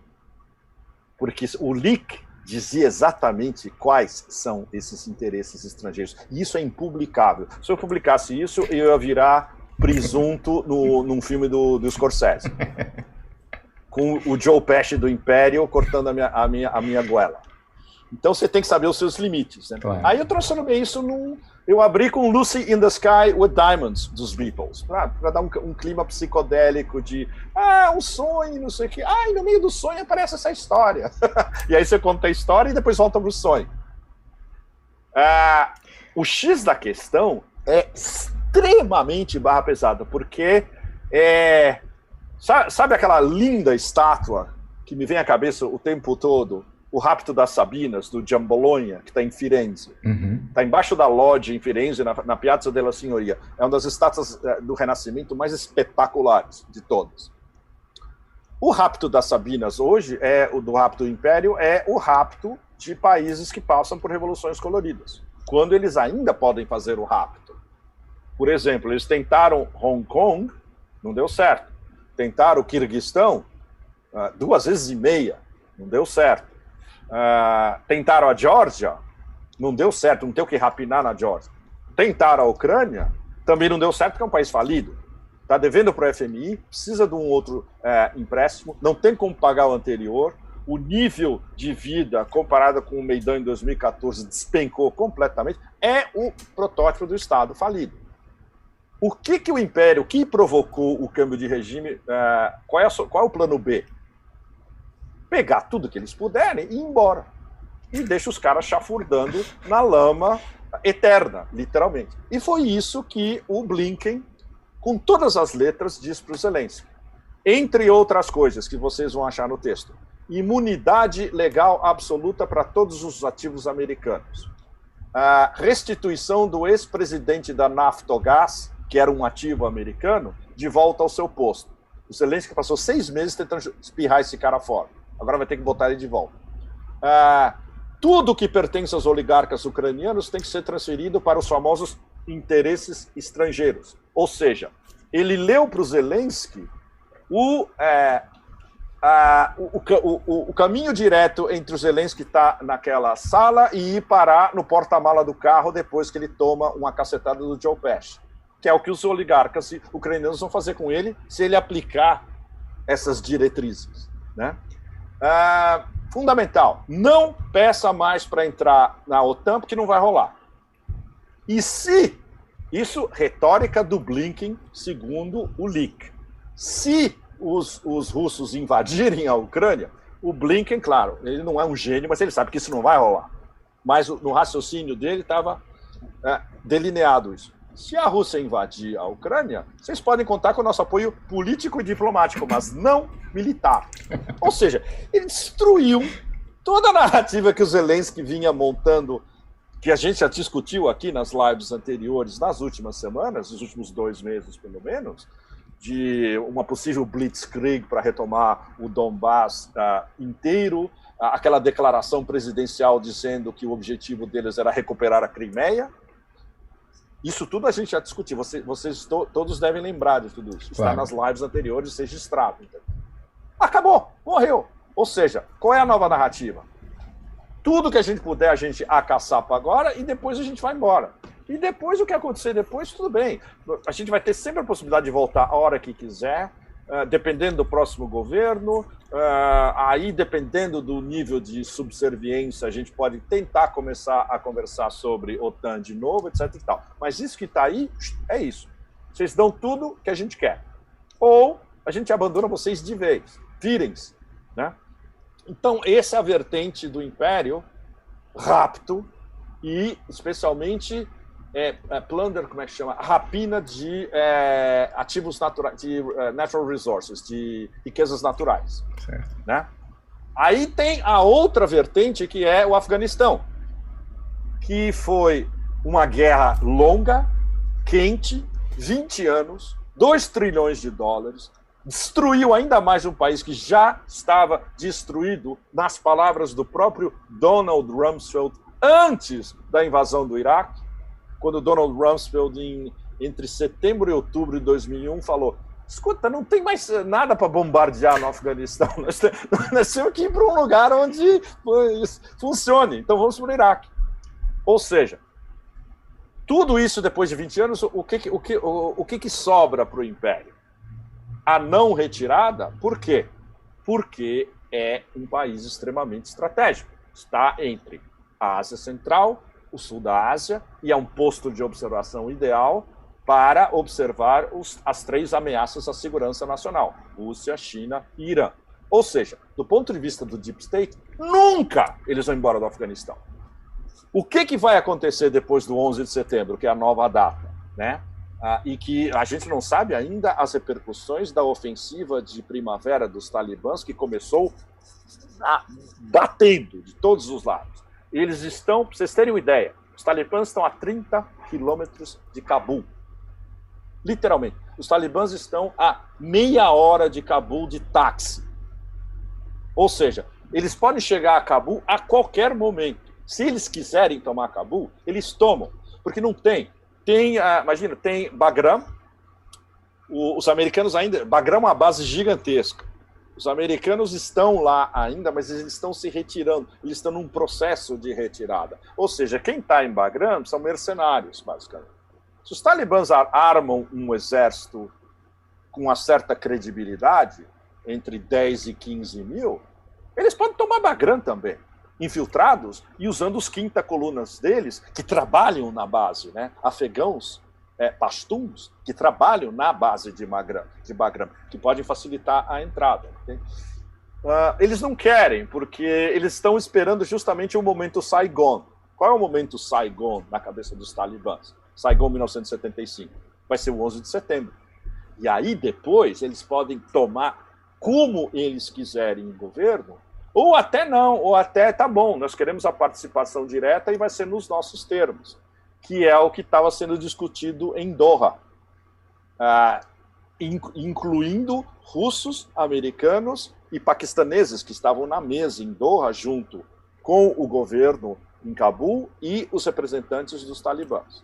Porque o leak dizia exatamente quais são esses interesses estrangeiros. E isso é impublicável. Se eu publicasse isso, eu ia virar presunto num filme do Scorsese. Com o Joe Pesci do Império cortando a minha goela. Então você tem que saber os seus limites. Né? Claro. Aí eu transformei isso eu abri com Lucy in the Sky with Diamonds, dos Beatles, para dar um clima psicodélico de um sonho, não sei o quê. E no meio do sonho aparece essa história. E aí você conta a história e depois volta pro sonho. O X da questão é extremamente barra pesada, porque sabe aquela linda estátua que me vem à cabeça o tempo todo? O Rapto das Sabinas, do Giambologna, que está em Firenze. Está embaixo da Loggia, em Firenze, na Piazza della Signoria. É uma das estátuas do Renascimento mais espetaculares de todas. O Rapto das Sabinas hoje, o do Rapto do Império, é o rapto de países que passam por revoluções coloridas. Quando eles ainda podem fazer o rapto. Por exemplo, eles tentaram Hong Kong, não deu certo. Tentaram o Quirguistão 2 vezes e meia. não deu certo. Tentaram a Geórgia, não deu certo, não tem o que rapinar na Geórgia. Tentaram a Ucrânia, também não deu certo porque é um país falido. Está devendo para o FMI, precisa de um outro empréstimo, não tem como pagar o anterior, o nível de vida comparado com o Maidan em 2014 despencou completamente, é o protótipo do Estado falido. O que o Império, o que provocou o câmbio de regime, qual é o plano B? Pegar tudo que eles puderem e ir embora. E deixa os caras chafurdando na lama eterna, literalmente. E foi isso que o Blinken, com todas as letras, disse para o Zelensky. Entre outras coisas que vocês vão achar no texto. Imunidade legal absoluta para todos os ativos americanos. A restituição do ex-presidente da Naftogás, que era um ativo americano, de volta ao seu posto. O Zelensky passou 6 meses tentando espirrar esse cara fora. Agora vai ter que botar ele de volta. Tudo que pertence aos oligarcas ucranianos tem que ser transferido para os famosos interesses estrangeiros. Ou seja, ele leu para o Zelensky o caminho direto entre o Zelensky estar naquela sala e ir parar no porta-mala do carro depois que ele toma uma cacetada do Joe Pesci, que é o que os oligarcas ucranianos vão fazer com ele se ele aplicar essas diretrizes, né? Fundamental, não peça mais para entrar na OTAN, porque não vai rolar. E se, isso retórica do Blinken, segundo o leak, se os russos invadirem a Ucrânia, o Blinken, claro, ele não é um gênio, mas ele sabe que isso não vai rolar. Mas no raciocínio dele estava delineado isso. Se a Rússia invadir a Ucrânia, vocês podem contar com o nosso apoio político e diplomático, mas não militar. Ou seja, ele destruiu toda a narrativa que o Zelensky vinha montando, que a gente já discutiu aqui nas lives anteriores, nas últimas semanas, nos últimos 2 meses pelo menos, de uma possível blitzkrieg para retomar o Donbass inteiro, aquela declaração presidencial dizendo que o objetivo deles era recuperar a Crimeia. Isso tudo a gente já discutiu, vocês todos devem lembrar de tudo isso. Está nas lives anteriores registrado. Então. Acabou, morreu. Ou seja, qual é a nova narrativa? Tudo que a gente puder, a gente acaçapa agora e depois a gente vai embora. E depois, o que acontecer depois, tudo bem. A gente vai ter sempre a possibilidade de voltar a hora que quiser, dependendo do próximo governo, aí dependendo do nível de subserviência, a gente pode tentar começar a conversar sobre OTAN de novo, etc. e tal. Mas isso que está aí, é isso. Vocês dão tudo que a gente quer. Ou a gente abandona vocês de vez. Virem-se. Né? Então, essa é a vertente do Império, rapto e, especialmente, plunder, como é que chama? Rapina de ativos naturais, de natural resources, de riquezas naturais. Certo. Né? Aí tem a outra vertente, que é o Afeganistão, que foi uma guerra longa, quente, 20 anos, 2 trilhões de dólares, destruiu ainda mais um país que já estava destruído, nas palavras do próprio Donald Rumsfeld, antes da invasão do Iraque, quando Donald Rumsfeld, entre setembro e outubro de 2001, falou: escuta, não tem mais nada para bombardear no Afeganistão, nós temos que ir para um lugar onde funcione, então vamos para o Iraque. Ou seja, tudo isso depois de 20 anos, o que sobra para o Império? A não retirada, por quê? Porque é um país extremamente estratégico. Está entre a Ásia Central, o sul da Ásia, e é um posto de observação ideal para observar as 3 ameaças à segurança nacional: Rússia, China e Irã. Ou seja, do ponto de vista do Deep State, nunca eles vão embora do Afeganistão. O que vai acontecer depois do 11 de setembro, que é a nova data, né? E que a gente não sabe ainda as repercussões da ofensiva de primavera dos talibãs, que começou batendo de todos os lados. Eles estão, para vocês terem uma ideia, os talibãs estão a 30 quilômetros de Cabul. Literalmente. Os talibãs estão a meia hora de Cabul de táxi. Ou seja, eles podem chegar a Cabul a qualquer momento. Se eles quiserem tomar Cabul, eles tomam. Porque não tem. Imagina, tem Bagram. Os americanos ainda... Bagram é uma base gigantesca. Os americanos estão lá ainda, mas eles estão se retirando, eles estão num processo de retirada. Ou seja, quem está em Bagram são mercenários, basicamente. Se os talibãs armam um exército com uma certa credibilidade, entre 10 e 15 mil, eles podem tomar Bagram também, infiltrados e usando os quinta colunas deles, que trabalham na base, né? Afegãos, pashtuns, que trabalham na base de Bagram, que podem facilitar a entrada. Okay? Eles não querem, porque eles estão esperando justamente o momento Saigon. Qual é o momento Saigon na cabeça dos talibãs? Saigon 1975. Vai ser o 11 de setembro. E aí depois eles podem tomar como eles quiserem o governo, ou até não, ou até tá bom, nós queremos a participação direta e vai ser nos nossos termos, que é o que estava sendo discutido em Doha, incluindo russos, americanos e paquistaneses que estavam na mesa em Doha junto com o governo em Cabul e os representantes dos talibãs.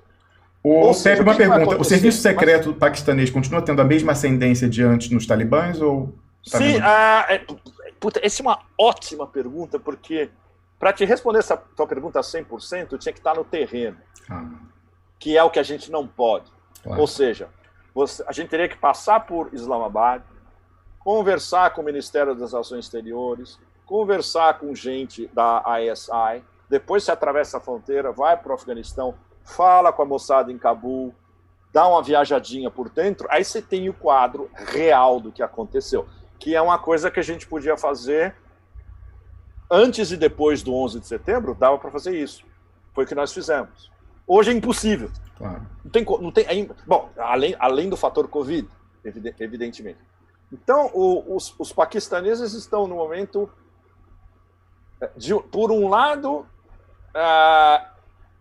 Pepe, uma pergunta. O serviço secreto paquistanês continua tendo a mesma ascendência de antes nos talibãs? Ou tá sim, essa é uma ótima pergunta, porque para te responder essa tua pergunta 100%, eu tinha que estar no terreno, que é o que a gente não pode. Claro. Ou seja, a gente teria que passar por Islamabad, conversar com o Ministério das Relações Exteriores, conversar com gente da ISI, depois você atravessa a fronteira, vai para o Afeganistão, fala com a moçada em Cabul, dá uma viajadinha por dentro, aí você tem o quadro real do que aconteceu, que é uma coisa que a gente podia fazer antes e depois do 11 de setembro, dava para fazer isso. Foi o que nós fizemos. Hoje é impossível. Claro. Não tem, bom, além do fator Covid, evidentemente. Então, os paquistaneses estão no momento, por um lado,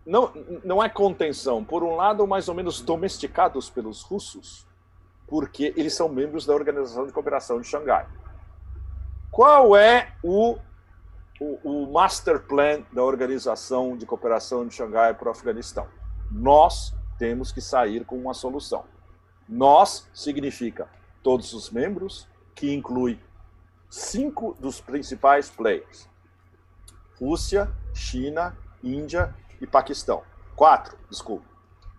não é contenção, por um lado, mais ou menos domesticados pelos russos, porque eles são membros da Organização de Cooperação de Xangai. Qual é o master plan da Organização de Cooperação de Xangai para o Afeganistão? Nós temos que sair com uma solução. Nós significa todos os membros, que inclui 5 dos principais players: Rússia, China, Índia e Paquistão. 4, desculpa.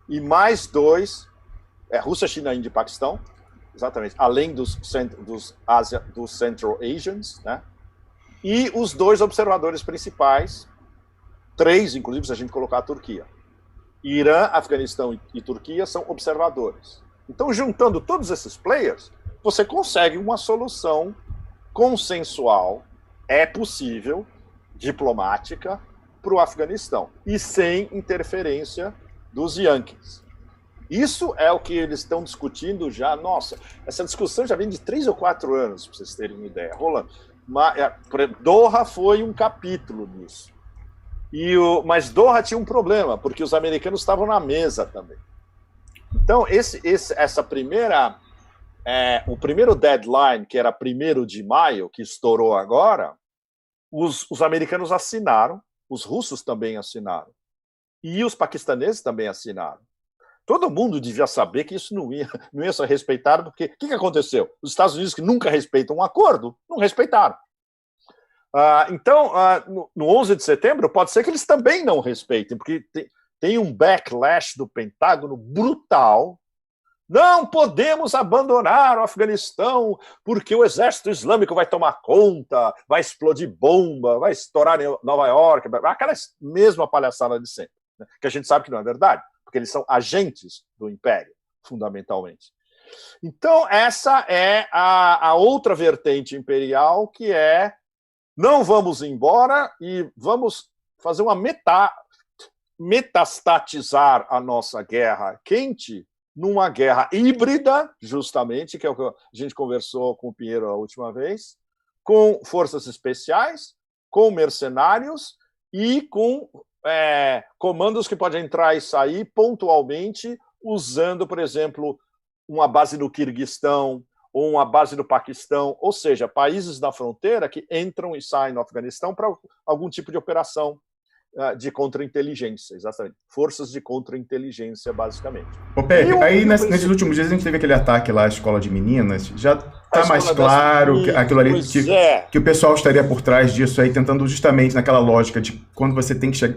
E mais 2, Rússia, China, Índia e Paquistão, exatamente, além dos Central Asians, né? E os 2 observadores principais, 3, inclusive, se a gente colocar a Turquia. Irã, Afeganistão e Turquia são observadores. Então, juntando todos esses players, você consegue uma solução consensual, possível, diplomática, para o Afeganistão, e sem interferência dos Yankees. Isso é o que eles estão discutindo já. Nossa, essa discussão já vem de 3 ou 4 anos, para vocês terem uma ideia, rolando. Doha foi um capítulo nisso. Mas Doha tinha um problema, porque os americanos estavam na mesa também. Então, o primeiro deadline, que era 1º de maio, que estourou agora, os americanos assinaram, os russos também assinaram, e os paquistaneses também assinaram. Todo mundo devia saber que isso não ia ser respeitado, porque o que aconteceu? Os Estados Unidos, que nunca respeitam um acordo, não respeitaram. Então, no 11 de setembro, pode ser que eles também não respeitem, porque tem um backlash do Pentágono brutal. Não podemos abandonar o Afeganistão, porque o exército islâmico vai tomar conta, vai explodir bomba, vai estourar em Nova York, aquela mesma palhaçada de sempre, né? Que a gente sabe que não é verdade, porque eles são agentes do império, fundamentalmente. Então, essa é a outra vertente imperial, que é: não vamos embora e vamos fazer uma metastatizar a nossa guerra quente numa guerra híbrida, justamente, que é o que a gente conversou com o Pinheiro a última vez, com forças especiais, com mercenários e com comandos que podem entrar e sair pontualmente, usando, por exemplo, uma base no Quirguistão ou uma base no Paquistão, ou seja, países da fronteira que entram e saem no Afeganistão para algum tipo de operação de contra-inteligência, exatamente. Forças de contra-inteligência, basicamente. Ô, Pepe, aí nesses últimos dias a gente teve aquele ataque lá à escola de meninas, já está mais claro que aquilo ali, que o pessoal estaria por trás disso aí, tentando justamente naquela lógica de quando você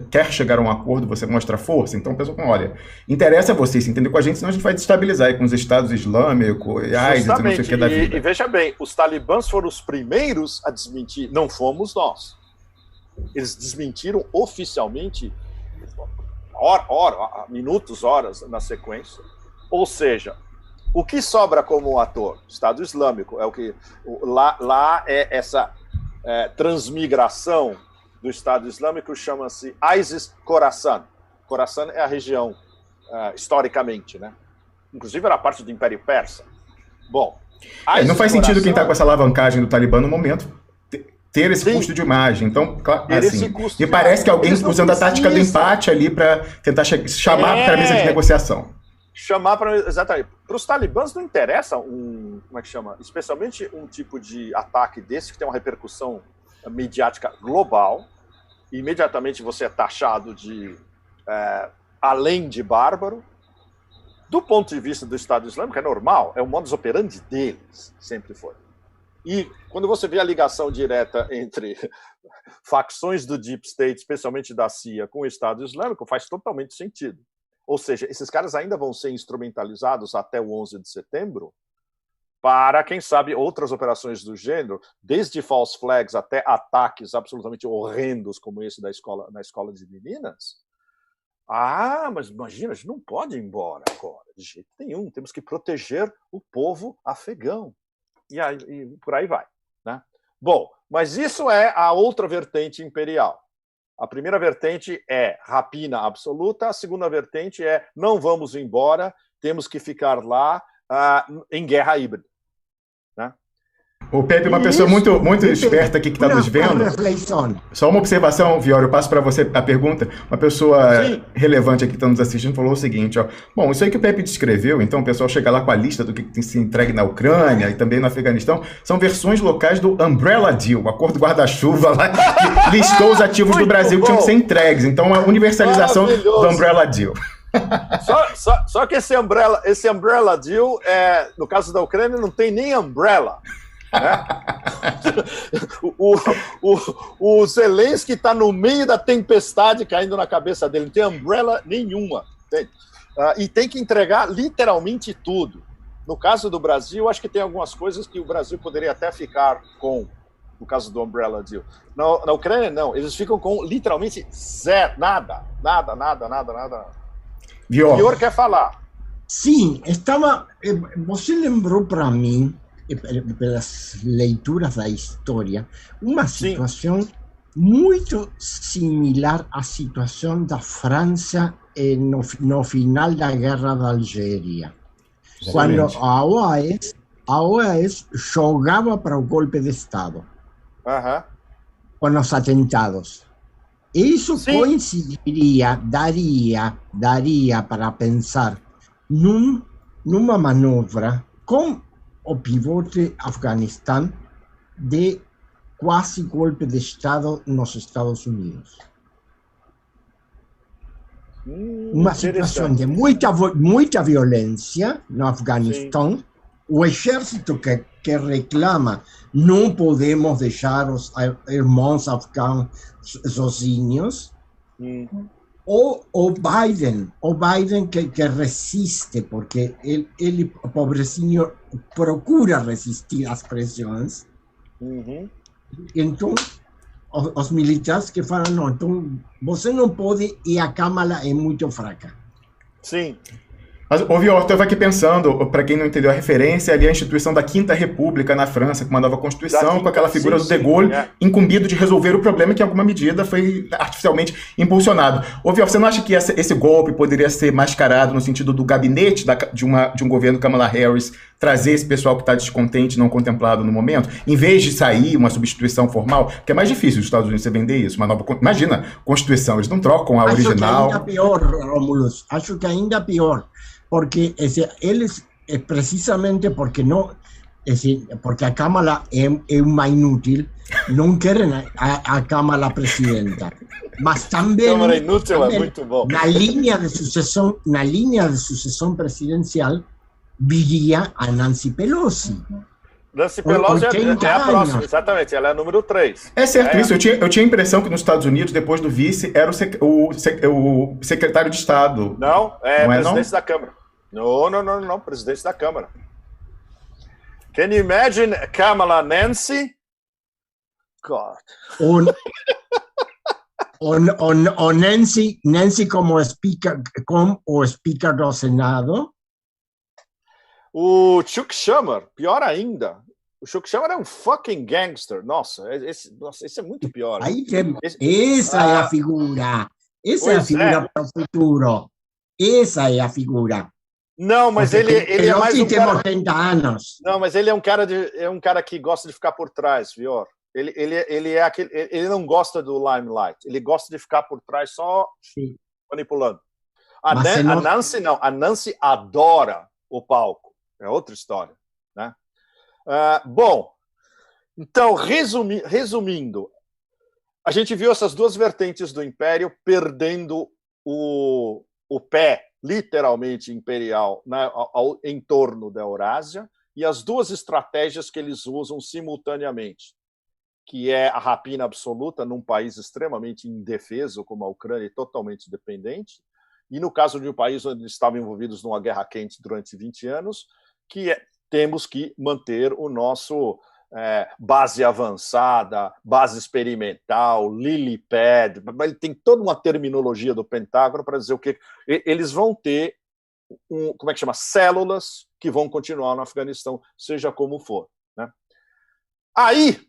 quer chegar a um acordo, você mostra força. Então o pessoal fala, olha, interessa você se entender com a gente, senão a gente vai destabilizar aí com os estados islâmicos, ISIS, não sei o que da vida. E veja bem, os talibãs foram os primeiros a desmentir, não fomos nós. Eles desmentiram oficialmente minutos, horas na sequência. Ou seja, o que sobra como ator? Estado Islâmico. É o que lá é essa transmigração do Estado Islâmico, chama-se ISIS Khorasan. Khorasan é a região, historicamente, né? Inclusive era parte do Império Persa. Bom, não faz sentido quem está com essa alavancagem do Talibã no momento ter esse custo de imagem. Então, assim, me parece que alguém usando a tática do empate ali para tentar chamar para a mesa de negociação. Exatamente. Para os talibãs não interessa como é que chama? Especialmente um tipo de ataque desse que tem uma repercussão mediática global. Imediatamente você é taxado de além de bárbaro. Do ponto de vista do Estado Islâmico é normal, é o modus operandi deles, sempre foi. E quando você vê a ligação direta entre facções do Deep State, especialmente da CIA, com o Estado Islâmico, faz totalmente sentido. Ou seja, esses caras ainda vão ser instrumentalizados até o 11 de setembro para, quem sabe, outras operações do gênero, desde false flags até ataques absolutamente horrendos como esse na escola de meninas. Mas imagina, a gente não pode ir embora agora, de jeito nenhum. Temos que proteger o povo afegão. E por aí vai, né? Bom, mas isso é a outra vertente imperial. A primeira vertente é rapina absoluta, a segunda vertente é não vamos embora, temos que ficar lá em guerra híbrida, né? O Pepe é uma pessoa muito esperta aqui que está nos vendo. Só uma observação, Viório, eu passo para você a pergunta. Uma pessoa relevante aqui que está nos assistindo falou o seguinte, ó. Bom, isso aí que o Pepe descreveu, então o pessoal chega lá com a lista do que tem se entregue na Ucrânia e também no Afeganistão, são versões locais do Umbrella Deal, o acordo guarda-chuva lá, que listou os ativos do Brasil que tinham que ser entregues. Então, a universalização do Umbrella Deal. Só que esse umbrella Deal, no caso da Ucrânia, não tem nem umbrella. Né? O Zelensky está no meio da tempestade caindo na cabeça dele, não tem umbrella nenhuma. E tem que entregar literalmente tudo. No caso do Brasil, acho que tem algumas coisas que o Brasil poderia até ficar com, no caso do Umbrella Deal. Na Ucrânia, não. Eles ficam com literalmente zero, nada. Pior quer falar. Sim, você lembrou para mim, pelas leituras da história, uma situação muito similar à situação da França no final da Guerra da Algéria. Quando a OAS jogava para o golpe de Estado, com os atentados. Isso coincidiria, daria para pensar numa manobra com o pivote Afeganistão de quase golpe de Estado nos Estados Unidos. Uma situação de muita violência no Afeganistão. O exército que reclama não podemos deixar os irmãos afegãos sozinhos. O Biden que resiste, porque ele, pobrecinho, procura resistir às pressões. Então, os militares que falam, não, então você não pode e a Câmara é muito fraca. Sim. Mas, Vior, eu estava aqui pensando, para quem não entendeu a referência, ali a instituição da Quinta República na França, com uma nova Constituição, com aquela figura do De Gaulle, incumbido de resolver o problema que, em alguma medida, foi artificialmente impulsionado. Vior, você não acha que esse golpe poderia ser mascarado no sentido do gabinete de um governo Kamala Harris trazer esse pessoal que está descontente, não contemplado no momento, em vez de sair uma substituição formal, que é mais difícil os Estados Unidos você vender isso, uma nova... Imagina, Constituição, eles não trocam a original. Acho que ainda pior, Romulus, acho que ainda pior. Porque eles, precisamente porque porque a Câmara é uma inútil, não querem a Câmara presidenta. Mas também, Câmara inútil também é muito bom. na linha de sucessão presidencial viria a Nancy Pelosi. Nancy Pelosi é 80 a próxima, anos. exatamente, ela é a número 3. É certo isso. Eu tinha a impressão que nos Estados Unidos, depois do vice, era o secretário de Estado. Não, é Não é, presidente não? da Câmara. Não, presidente da Câmara. Can you imagine Kamala Nancy? God. O Nancy como speaker do Senado. O Chuck Schumer, pior ainda. O Chuck Schumer é um fucking gangster. Nossa, esse é muito pior. Aí essa é a figura. Essa é a figura para o futuro. Essa é a figura. Não, mas ele é mais um tem cara... 80 anos. Não, mas ele é um cara que gosta de ficar por trás, viu? Ele não gosta do limelight. Ele gosta de ficar por trás só manipulando. A Nancy não. A Nancy adora o palco. É outra história, né? Bom, então, resumindo, a gente viu essas duas vertentes do Império perdendo o pé, literalmente imperial, né, em torno da Eurásia, e as duas estratégias que eles usam simultaneamente, que é a rapina absoluta num país extremamente indefeso, como a Ucrânia, e totalmente dependente, e no caso de um país onde eles estavam envolvidos numa guerra quente durante 20 anos, que temos que manter o nosso base avançada, base experimental, lily-pad, tem toda uma terminologia do Pentágono para dizer o que eles vão ter, como é que chama? Células que vão continuar no Afeganistão, seja como for, né? Aí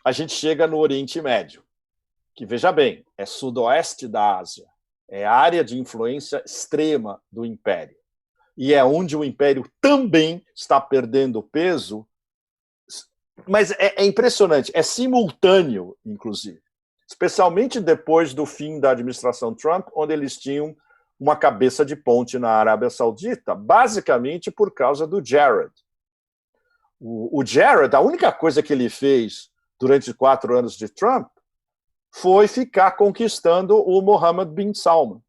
a gente chega no Oriente Médio, que, veja bem, é sudoeste da Ásia, é área de influência extrema do Império, e é onde o Império também está perdendo peso. Mas é impressionante, é simultâneo, inclusive. Especialmente depois do fim da administração Trump, onde eles tinham uma cabeça de ponte na Arábia Saudita, basicamente por causa do Jared. O Jared, a única coisa que ele fez durante 4 anos de Trump foi ficar conquistando o Mohammed bin Salman.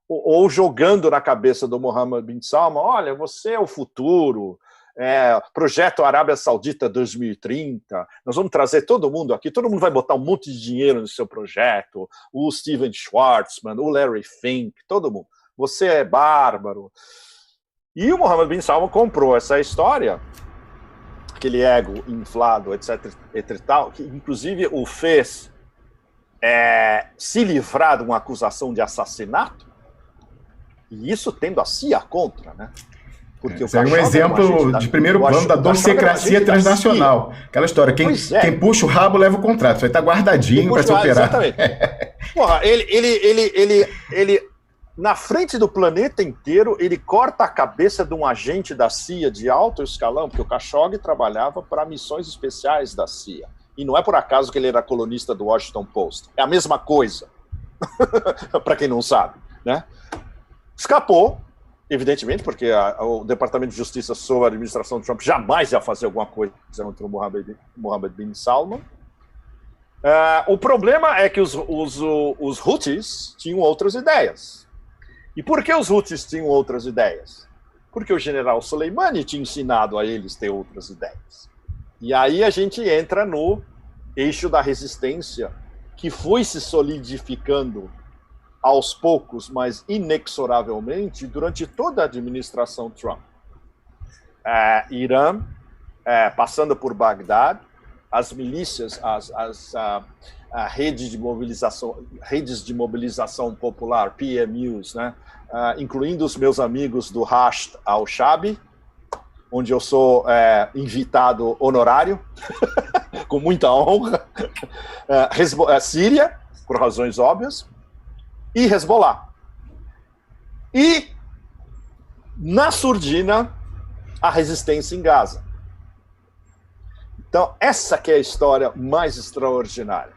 Ou jogando na cabeça do Mohammed bin Salman, olha, você é o futuro... projeto Arábia Saudita 2030, nós vamos trazer todo mundo aqui, todo mundo vai botar um monte de dinheiro no seu projeto, o Steven Schwarzman, o Larry Fink, todo mundo. Você é bárbaro. E o Mohammed bin Salman comprou essa história, aquele ego inflado, etc. e tal, que inclusive o fez se livrar de uma acusação de assassinato, e isso tendo a CIA contra, né? Esse é um exemplo de primeiro plano da dossecracia transnacional. Aquela história, quem puxa o rabo leva o contrato. Isso aí está guardadinho para ser operado. Exatamente. Porra, ele, na frente do planeta inteiro, ele corta a cabeça de um agente da CIA de alto escalão, porque o Khashoggi trabalhava para missões especiais da CIA. E não é por acaso que ele era colunista do Washington Post. É a mesma coisa. Para quem não sabe, né? Escapou. Evidentemente, porque o Departamento de Justiça sob a administração de Trump jamais ia fazer alguma coisa contra o Mohammed bin Salman. O problema é que os Houthis tinham outras ideias. E por que os Houthis tinham outras ideias? Porque o general Soleimani tinha ensinado a eles ter outras ideias. E aí a gente entra no eixo da resistência, que foi se solidificando aos poucos, mas inexoravelmente, durante toda a administração Trump. Irã, passando por Bagdá, as milícias, a redes de mobilização popular, PMUs, né? Incluindo os meus amigos do Hashd al-Shaabi, onde eu sou invitado honorário, com muita honra, Síria, por razões óbvias, e Hezbollah. E, na surdina, a resistência em Gaza. Então, essa que é a história mais extraordinária.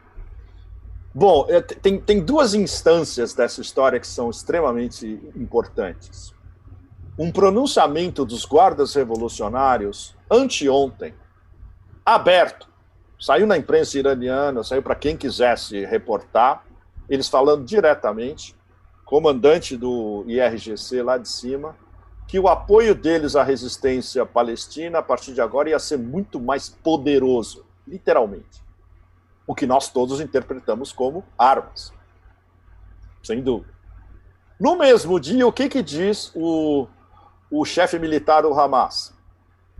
Bom, tem 2 instâncias dessa história que são extremamente importantes. Um pronunciamento dos guardas revolucionários, anteontem, aberto, saiu na imprensa iraniana, saiu para quem quisesse reportar, eles falando diretamente, comandante do IRGC lá de cima, que o apoio deles à resistência palestina, a partir de agora, ia ser muito mais poderoso, literalmente. O que nós todos interpretamos como armas. Sem dúvida. No mesmo dia, o que diz o chefe militar do Hamas?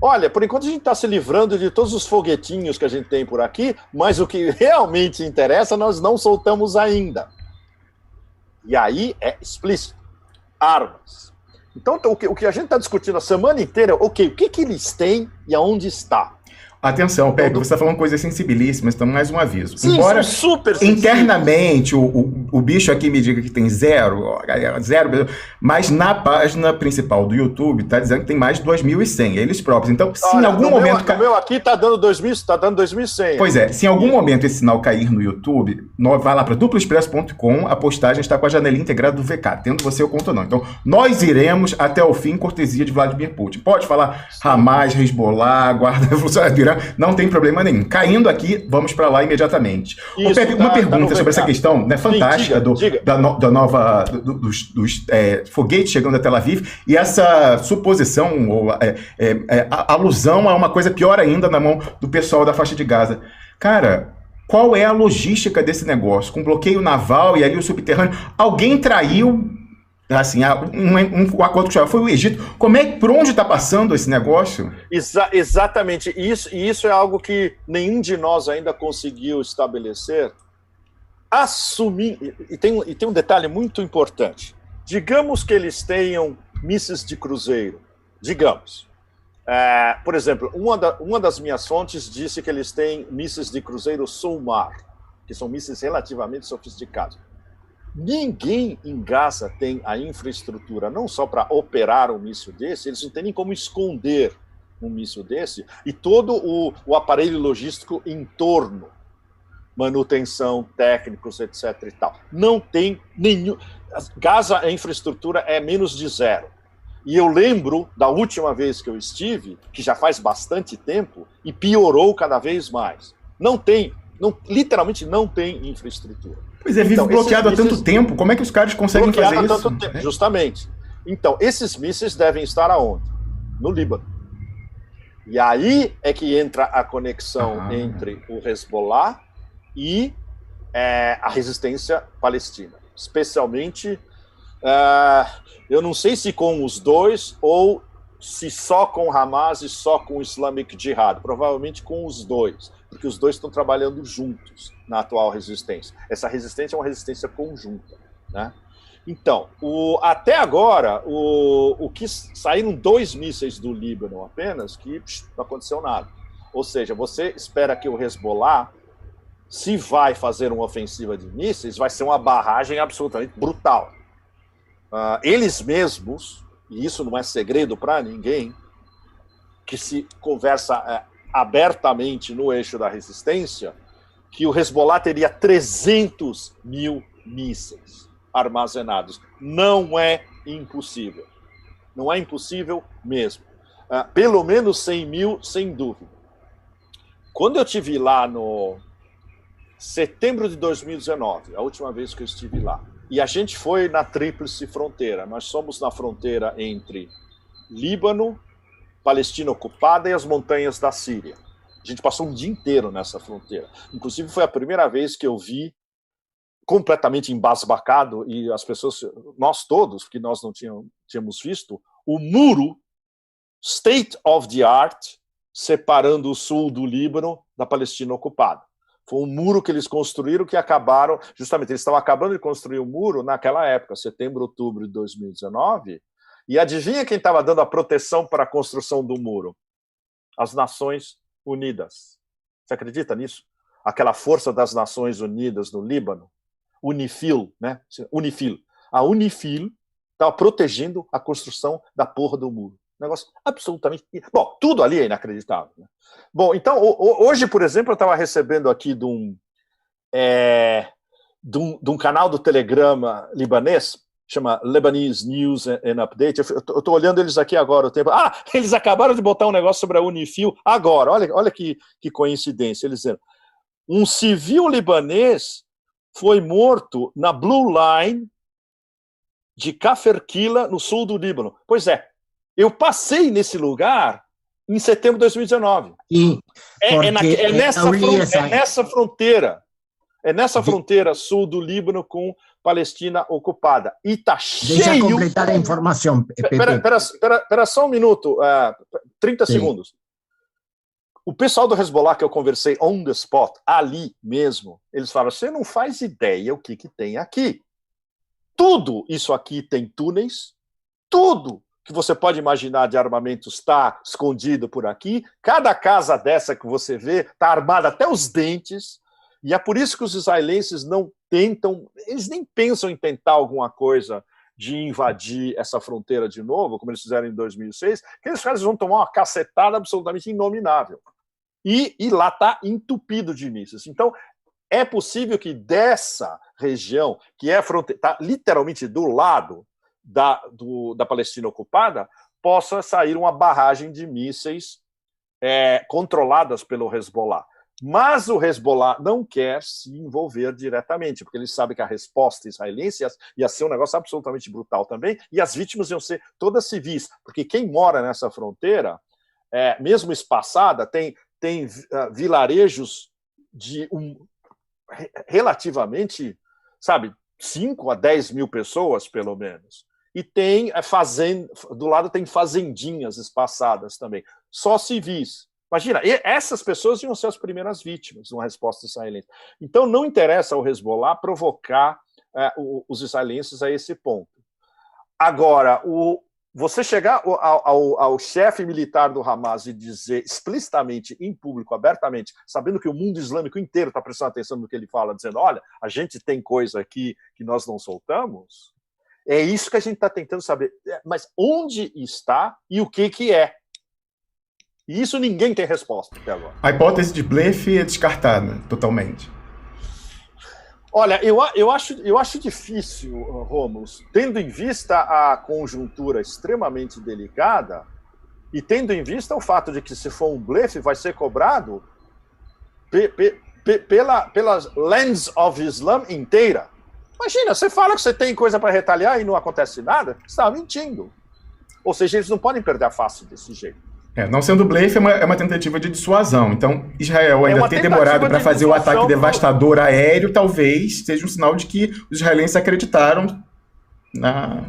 Olha, por enquanto a gente está se livrando de todos os foguetinhos que a gente tem por aqui, mas o que realmente interessa nós não soltamos ainda. E aí é explícito. Armas. Então, o que a gente está discutindo a semana inteira, ok, o que eles têm e aonde está? Atenção, Pepe, você está falando coisas sensibilíssimas, então mais um aviso. Sim, embora super internamente o bicho aqui me diga que tem zero, mas na página principal do YouTube está dizendo que tem mais de 2.100, eles próprios. Então, se em algum momento... O meu aqui está dando 2.100. Pois é, se em algum momento esse sinal cair no YouTube, vai lá para duploexpresso.com, a postagem está com a janelinha integrada do VK, tendo você o conta ou não. Então, nós iremos até o fim, cortesia de Vladimir Putin. Pode falar Hamas, Hezbollah, Guarda Revolucionária do Irã, não tem problema nenhum. Caindo aqui, vamos para lá imediatamente. Isso, Pepe, uma pergunta sobre essa questão, né, fantástica. Diga. Da nova dos foguetes chegando a Tel Aviv, e essa suposição ou alusão a uma coisa pior ainda na mão do pessoal da faixa de Gaza. Cara, qual é a logística desse negócio? Com bloqueio naval e ali o subterrâneo, alguém traiu assim, o acordo que foi o Egito. Por onde está passando esse negócio? Exatamente. Isso é algo que nenhum de nós ainda conseguiu estabelecer. Assumir, e tem um detalhe muito importante. Digamos que eles tenham mísseis de cruzeiro. Digamos. Por exemplo, uma das minhas fontes disse que eles têm mísseis de cruzeiro Sul-Mar, que são mísseis relativamente sofisticados. Ninguém em Gaza tem a infraestrutura, não só para operar um míssil desse, eles não têm nem como esconder um míssil desse, e todo o aparelho logístico em torno, manutenção, técnicos, etc. e tal. Não tem nenhum... Gaza, a infraestrutura é menos de zero. E eu lembro da última vez que eu estive, que já faz bastante tempo, e piorou cada vez mais. Literalmente não tem infraestrutura. Pois é, vive bloqueado há tanto tempo, como é que os caras conseguem fazer isso? Justamente. Então, esses mísseis devem estar aonde? No Líbano. E aí é que entra a conexão entre o Hezbollah e a resistência palestina. Especialmente, eu não sei se com os dois ou se só com Hamas e só com o Islamic Jihad. Provavelmente com os dois, porque os dois estão trabalhando juntos na atual resistência. Essa resistência é uma resistência conjunta, né? Então, até agora, o que saíram 2 mísseis do Líbano apenas, que não aconteceu nada. Ou seja, você espera que o Hezbollah, se vai fazer uma ofensiva de mísseis, vai ser uma barragem absolutamente brutal. Eles mesmos, e isso não é segredo para ninguém, que se conversa abertamente no eixo da resistência, que o Hezbollah teria 300 mil mísseis armazenados. Não é impossível. Não é impossível mesmo. Pelo menos 100 mil, sem dúvida. Quando eu estive lá no setembro de 2019, a última vez que eu estive lá, e a gente foi na tríplice fronteira, nós somos na fronteira entre Líbano, Palestina ocupada e as montanhas da Síria. A gente passou um dia inteiro nessa fronteira. Inclusive, foi a primeira vez que eu vi completamente embasbacado, e as pessoas, nós todos, porque nós não tínhamos visto, o muro state of the art separando o sul do Líbano da Palestina ocupada. Foi um muro que eles construíram que acabaram, justamente, eles estavam acabando de construir o muro naquela época, setembro, outubro de 2019, e adivinha quem estava dando a proteção para a construção do muro? As Nações Unidas. Você acredita nisso? Aquela força das Nações Unidas no Líbano, UNIFIL, né? UNIFIL. A UNIFIL estava protegendo a construção da porra do muro. Negócio absolutamente... Bom, tudo ali é inacreditável, né? Bom, então, hoje, por exemplo, eu estava recebendo aqui de um canal do Telegrama libanês, chama Lebanese News and Update. Eu estou olhando eles aqui agora o tempo. Eles acabaram de botar um negócio sobre a Unifil agora. Olha que coincidência. Eles dizendo, um civil libanês foi morto na Blue Line de Kaferkila, no sul do Líbano. Pois é, eu passei nesse lugar em setembro de 2019. É nessa fronteira. É nessa fronteira sul do Líbano com Palestina ocupada. E está cheio... Deixa eu completar a informação. Espera só um minuto, 30 segundos. O pessoal do Hezbollah que eu conversei on the spot, ali mesmo, eles falaram, você não faz ideia o que tem aqui. Tudo isso aqui tem túneis, tudo que você pode imaginar de armamento está escondido por aqui. Cada casa dessa que você vê está armada até os dentes. E é por isso que os israelenses não tentam, eles nem pensam em tentar alguma coisa de invadir essa fronteira de novo, como eles fizeram em 2006, que eles vão tomar uma cacetada absolutamente inominável. E lá está entupido de mísseis. Então, é possível que dessa região, que é está literalmente do lado da Palestina ocupada, possa sair uma barragem de mísseis controladas pelo Hezbollah. Mas o Hezbollah não quer se envolver diretamente, porque ele sabe que a resposta israelense ia ser um negócio absolutamente brutal também, e as vítimas iam ser todas civis, porque quem mora nessa fronteira, mesmo espaçada, tem vilarejos de relativamente, 5 a 10 mil pessoas, pelo menos. E tem do lado tem fazendinhas espaçadas também, só civis. Imagina, essas pessoas iam ser as primeiras vítimas de uma resposta israelense. Então, não interessa ao Hezbollah provocar os israelenses a esse ponto. Agora, você chegar ao chefe militar do Hamas e dizer explicitamente, em público, abertamente, sabendo que o mundo islâmico inteiro está prestando atenção no que ele fala, dizendo, olha, a gente tem coisa aqui que nós não soltamos, é isso que a gente está tentando saber. Mas onde está e o que é? E isso ninguém tem resposta até agora. A hipótese de blefe é descartada totalmente. Olha, eu acho difícil, Rômulo, tendo em vista a conjuntura extremamente delicada e tendo em vista o fato de que, se for um blefe, vai ser cobrado pela lens of Islam inteira. Imagina, você fala que você tem coisa para retaliar e não acontece nada, você está mentindo. Ou seja, eles não podem perder a face desse jeito. Não sendo blefe, é uma tentativa de dissuasão. Então, Israel ainda ter demorado para fazer o ataque devastador aéreo, talvez seja um sinal de que os israelenses acreditaram na...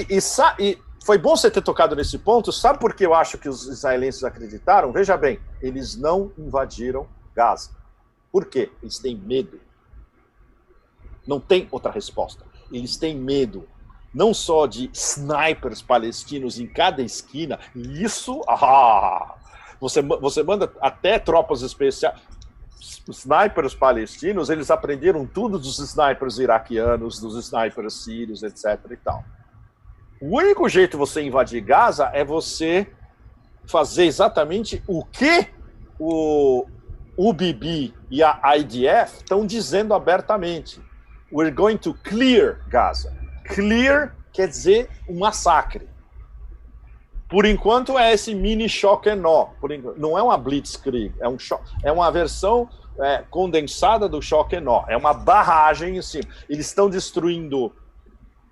E foi bom você ter tocado nesse ponto. Sabe por que eu acho que os israelenses acreditaram? Veja bem, eles não invadiram Gaza. Por quê? Eles têm medo. Não tem outra resposta. Eles têm medo. Não só de snipers palestinos em cada esquina, e isso, você manda até tropas especiais. Os snipers palestinos, eles aprenderam tudo dos snipers iraquianos, dos snipers sírios, etc. e tal. O único jeito de você invadir Gaza é você fazer exatamente o que o Bibi e a IDF estão dizendo abertamente. We're going to clear Gaza. Clear quer dizer um massacre. Por enquanto é esse mini choque nó. Não é uma blitzkrieg, é uma versão condensada do choque nó. É uma barragem em cima. Eles estão destruindo...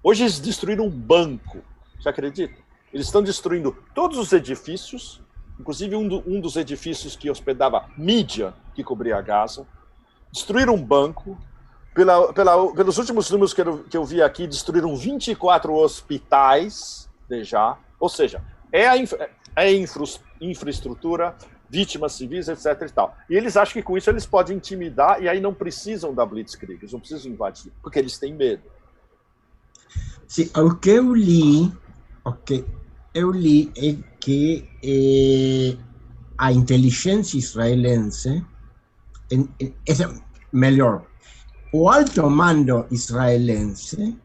Hoje eles destruíram um banco. Você acredita? Eles estão destruindo todos os edifícios, inclusive um dos edifícios que hospedava mídia que cobria Gaza. Destruíram um banco. Pelos últimos números que eu vi aqui, destruíram 24 hospitais, já. Ou seja, infraestrutura, vítimas civis, etc. e tal. E eles acham que com isso eles podem intimidar e aí não precisam da blitzkrieg, eles não precisam invadir, porque eles têm medo. Sim, o que eu li é que a inteligência israelense, melhor, o alto mando israelense...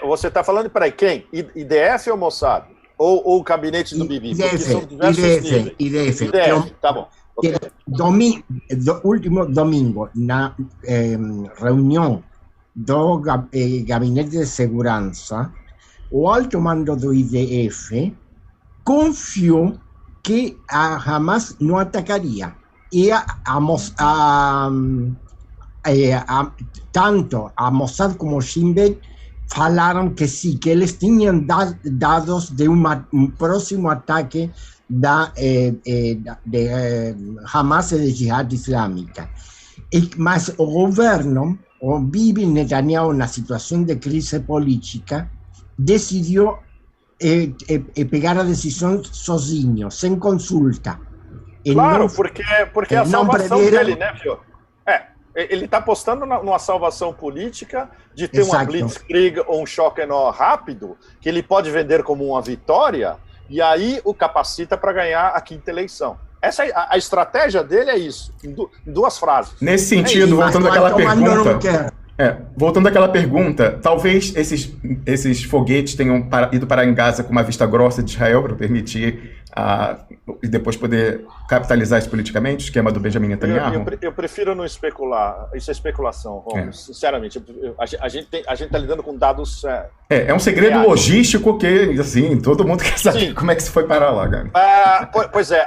Você está falando, peraí, quem? IDF ou Mossad? Ou o gabinete do Bibi? IDF. Tá bom. Okay. Último domingo, na reunião do Gabinete de Segurança, o alto mando do IDF confiou que a Hamas não atacaria. E tanto a Mossad como o Shin Bet falaram que sim, que eles tinham dados de um próximo ataque de Hamas e de Jihad Islâmica. Mas o governo, o Bibi Netanyahu, na situação de crise política, decidiu pegar a decisão sozinho, sem consulta. Claro, porque a salvação dele, né, Fio? Ele está apostando numa salvação política de ter uma blitzkrieg ou um choque rápido, que ele pode vender como uma vitória, e aí o capacita para ganhar a quinta eleição. Essa a estratégia dele é isso, em duas frases. Nesse sentido, voltando àquela pergunta... voltando àquela pergunta, talvez esses foguetes tenham ido parar em Gaza com uma vista grossa de Israel para permitir e depois poder capitalizar isso politicamente, o esquema do Benjamin Netanyahu? Eu prefiro não especular. Isso é especulação, Romulo. Sinceramente, a gente está lidando com dados... É um segredo reais. Logístico que, assim, todo mundo quer saber como é que se foi parar lá, cara. Pois é,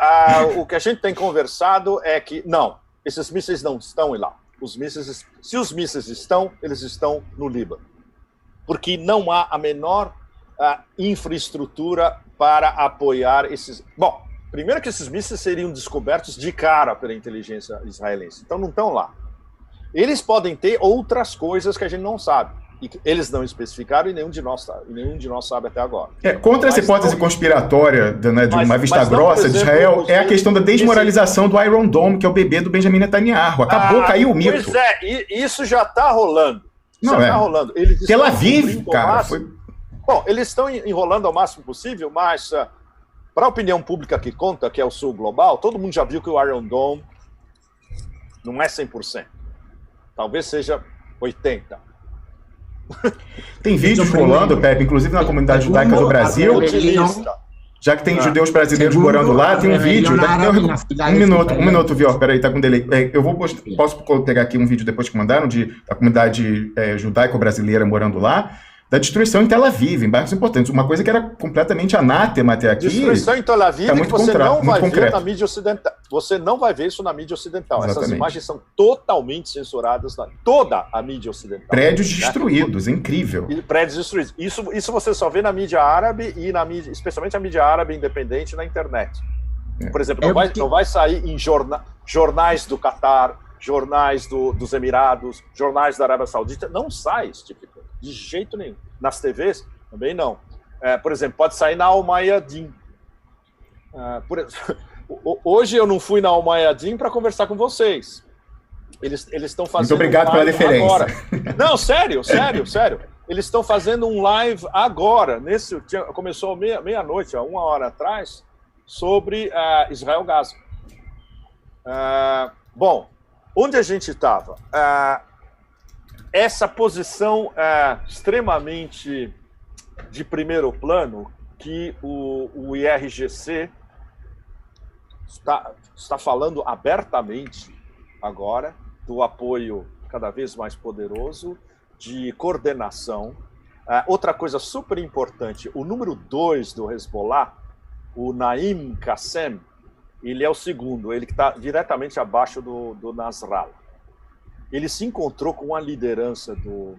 o que a gente tem conversado é que, não, esses mísseis não estão lá. Se os mísseis estão, eles estão no Líbano. Porque não há a menor infraestrutura para apoiar esses... Bom, primeiro que esses mísseis seriam descobertos de cara pela inteligência israelense. Então não estão lá. Eles podem ter outras coisas que a gente não sabe. E que eles não especificaram e nenhum de nós sabe até agora. Contra essa hipótese conspiratória de uma vista grossa de Israel, é a questão da desmoralização do Iron Dome, que é o bebê do Benjamin Netanyahu. Caiu o mito. Pois isso já está rolando. Rolando. Tel Aviv, cara. Bom, eles estão enrolando ao máximo possível, mas para a opinião pública que conta, que é o Sul Global, todo mundo já viu que o Iron Dome não é 100%. Talvez seja 80%. Tem vídeos rolando, Pepe, inclusive na comunidade judaica do Brasil. Já que tem judeus brasileiros morando lá, tem um vídeo. Um minuto, Vior, peraí, tá com delay. Posso pegar aqui um vídeo depois que mandaram da comunidade judaico-brasileira morando lá, da destruição em Tel Aviv, em bairros importantes. Uma coisa que era completamente anátema até aqui. Destruição em Tel Aviv que você não vai ver na mídia ocidental. Você não vai ver isso na mídia ocidental. Exatamente. Essas imagens são totalmente censuradas na toda a mídia ocidental. Prédios destruídos, incrível. Prédios destruídos. Isso você só vê na mídia árabe e especialmente a mídia árabe independente na internet. Por exemplo, não vai sair em jornais do Catar, jornais dos Emirados, jornais da Arábia Saudita. Não sai esse tipo de coisa. De jeito nenhum. Nas TVs, também não. Por exemplo, pode sair na Al-Mayadin. Hoje eu não fui na Al-Mayadin para conversar com vocês. Eles estão fazendo. Muito obrigado pela deferência. Agora. Não, sério. Eles estão fazendo um live agora. Começou meia-noite, 1 hora atrás, sobre Israel-Gaza. Bom, onde a gente estava? Essa posição extremamente de primeiro plano que o IRGC está falando abertamente agora do apoio cada vez mais poderoso, de coordenação. Outra coisa super importante, o número 2 do Hezbollah, o Naim Qassem, ele é o segundo, ele que está diretamente abaixo do Nasrallah. Ele se encontrou com a liderança do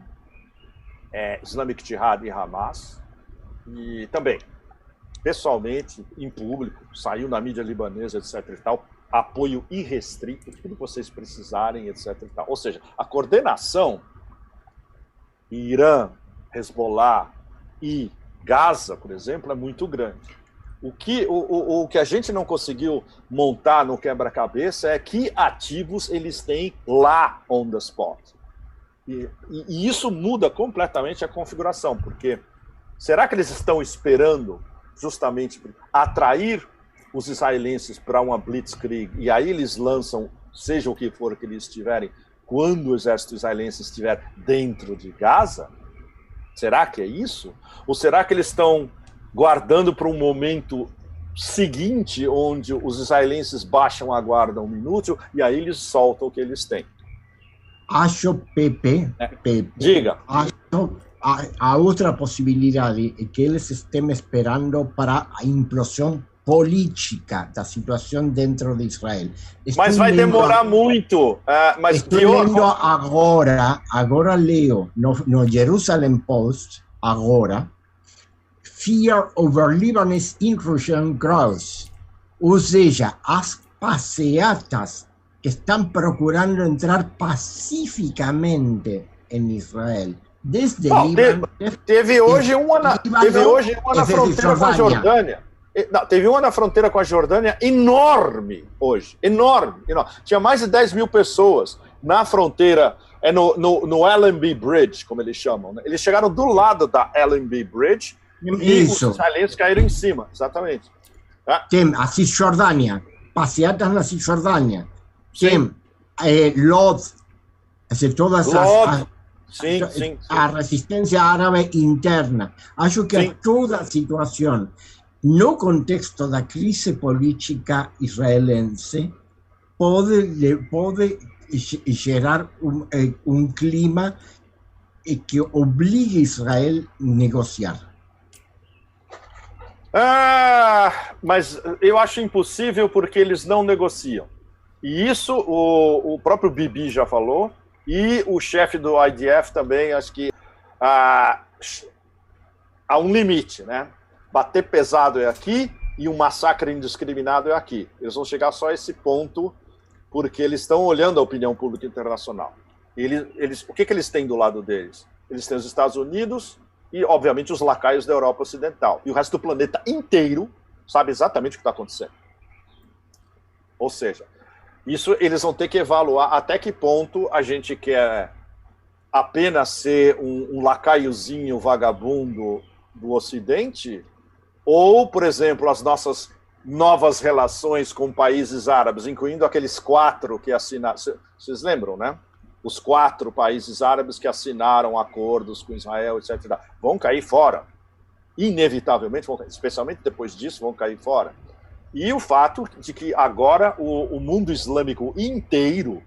Islamic Jihad e Hamas, e também, pessoalmente, em público, saiu na mídia libanesa, etc. e tal, apoio irrestrito, tudo que vocês precisarem, etc. e tal. Ou seja, a coordenação Irã, Hezbollah e Gaza, por exemplo, é muito grande. O que a gente não conseguiu montar no quebra-cabeça é que ativos eles têm lá on the spot. E isso muda completamente a configuração, porque será que eles estão esperando justamente atrair os israelenses para uma blitzkrieg e aí eles lançam, seja o que for que eles estiverem, quando o exército israelense estiver dentro de Gaza? Será que é isso? Ou será que eles estão guardando para um momento seguinte, onde os israelenses baixam a guarda 1 minuto e aí eles soltam o que eles têm? Acho, Pepe, diga. Acho a outra possibilidade é que eles estejam esperando para a implosão política da situação dentro de Israel. Mas vai demorar muito. Mas estou lendo agora leo no Jerusalem Post, agora, Fear over Lebanese Intrusion Grows. Ou seja, as passeatas que estão procurando entrar pacificamente em Israel. Desde Líbano. Teve hoje uma na fronteira com a Jordânia. Não, teve uma na fronteira com a Jordânia enorme hoje. Enorme. Tinha mais de 10 mil pessoas na fronteira, no Allenby Bridge, como eles chamam. Né? Eles chegaram do lado da Allenby Bridge e os israelenses caíram em cima. Exatamente. Tem a Cisjordânia, passeatas na Cisjordânia. Tem Lod, todas as... Sim. A resistência árabe interna. Acho que toda a situação, no contexto da crise política israelense, pode gerar um clima que obrigue Israel a negociar. Mas eu acho impossível porque eles não negociam. E isso o próprio Bibi já falou. E o chefe do IDF também, acho que há um limite, né? Bater pesado é aqui e um massacre indiscriminado é aqui. Eles vão chegar só a esse ponto porque eles estão olhando a opinião pública internacional. O que eles têm do lado deles? Eles têm os Estados Unidos e, obviamente, os lacaios da Europa Ocidental. E o resto do planeta inteiro sabe exatamente o que está acontecendo. Ou seja, isso eles vão ter que evaluar até que ponto a gente quer apenas ser um lacaiozinho vagabundo do Ocidente, ou, por exemplo, as nossas novas relações com países árabes, incluindo aqueles 4 que assinaram. Vocês lembram, né? Os 4 países árabes que assinaram acordos com Israel, etc., vão cair fora. Inevitavelmente, especialmente depois disso, vão cair fora. E o fato de que agora o mundo islâmico inteiro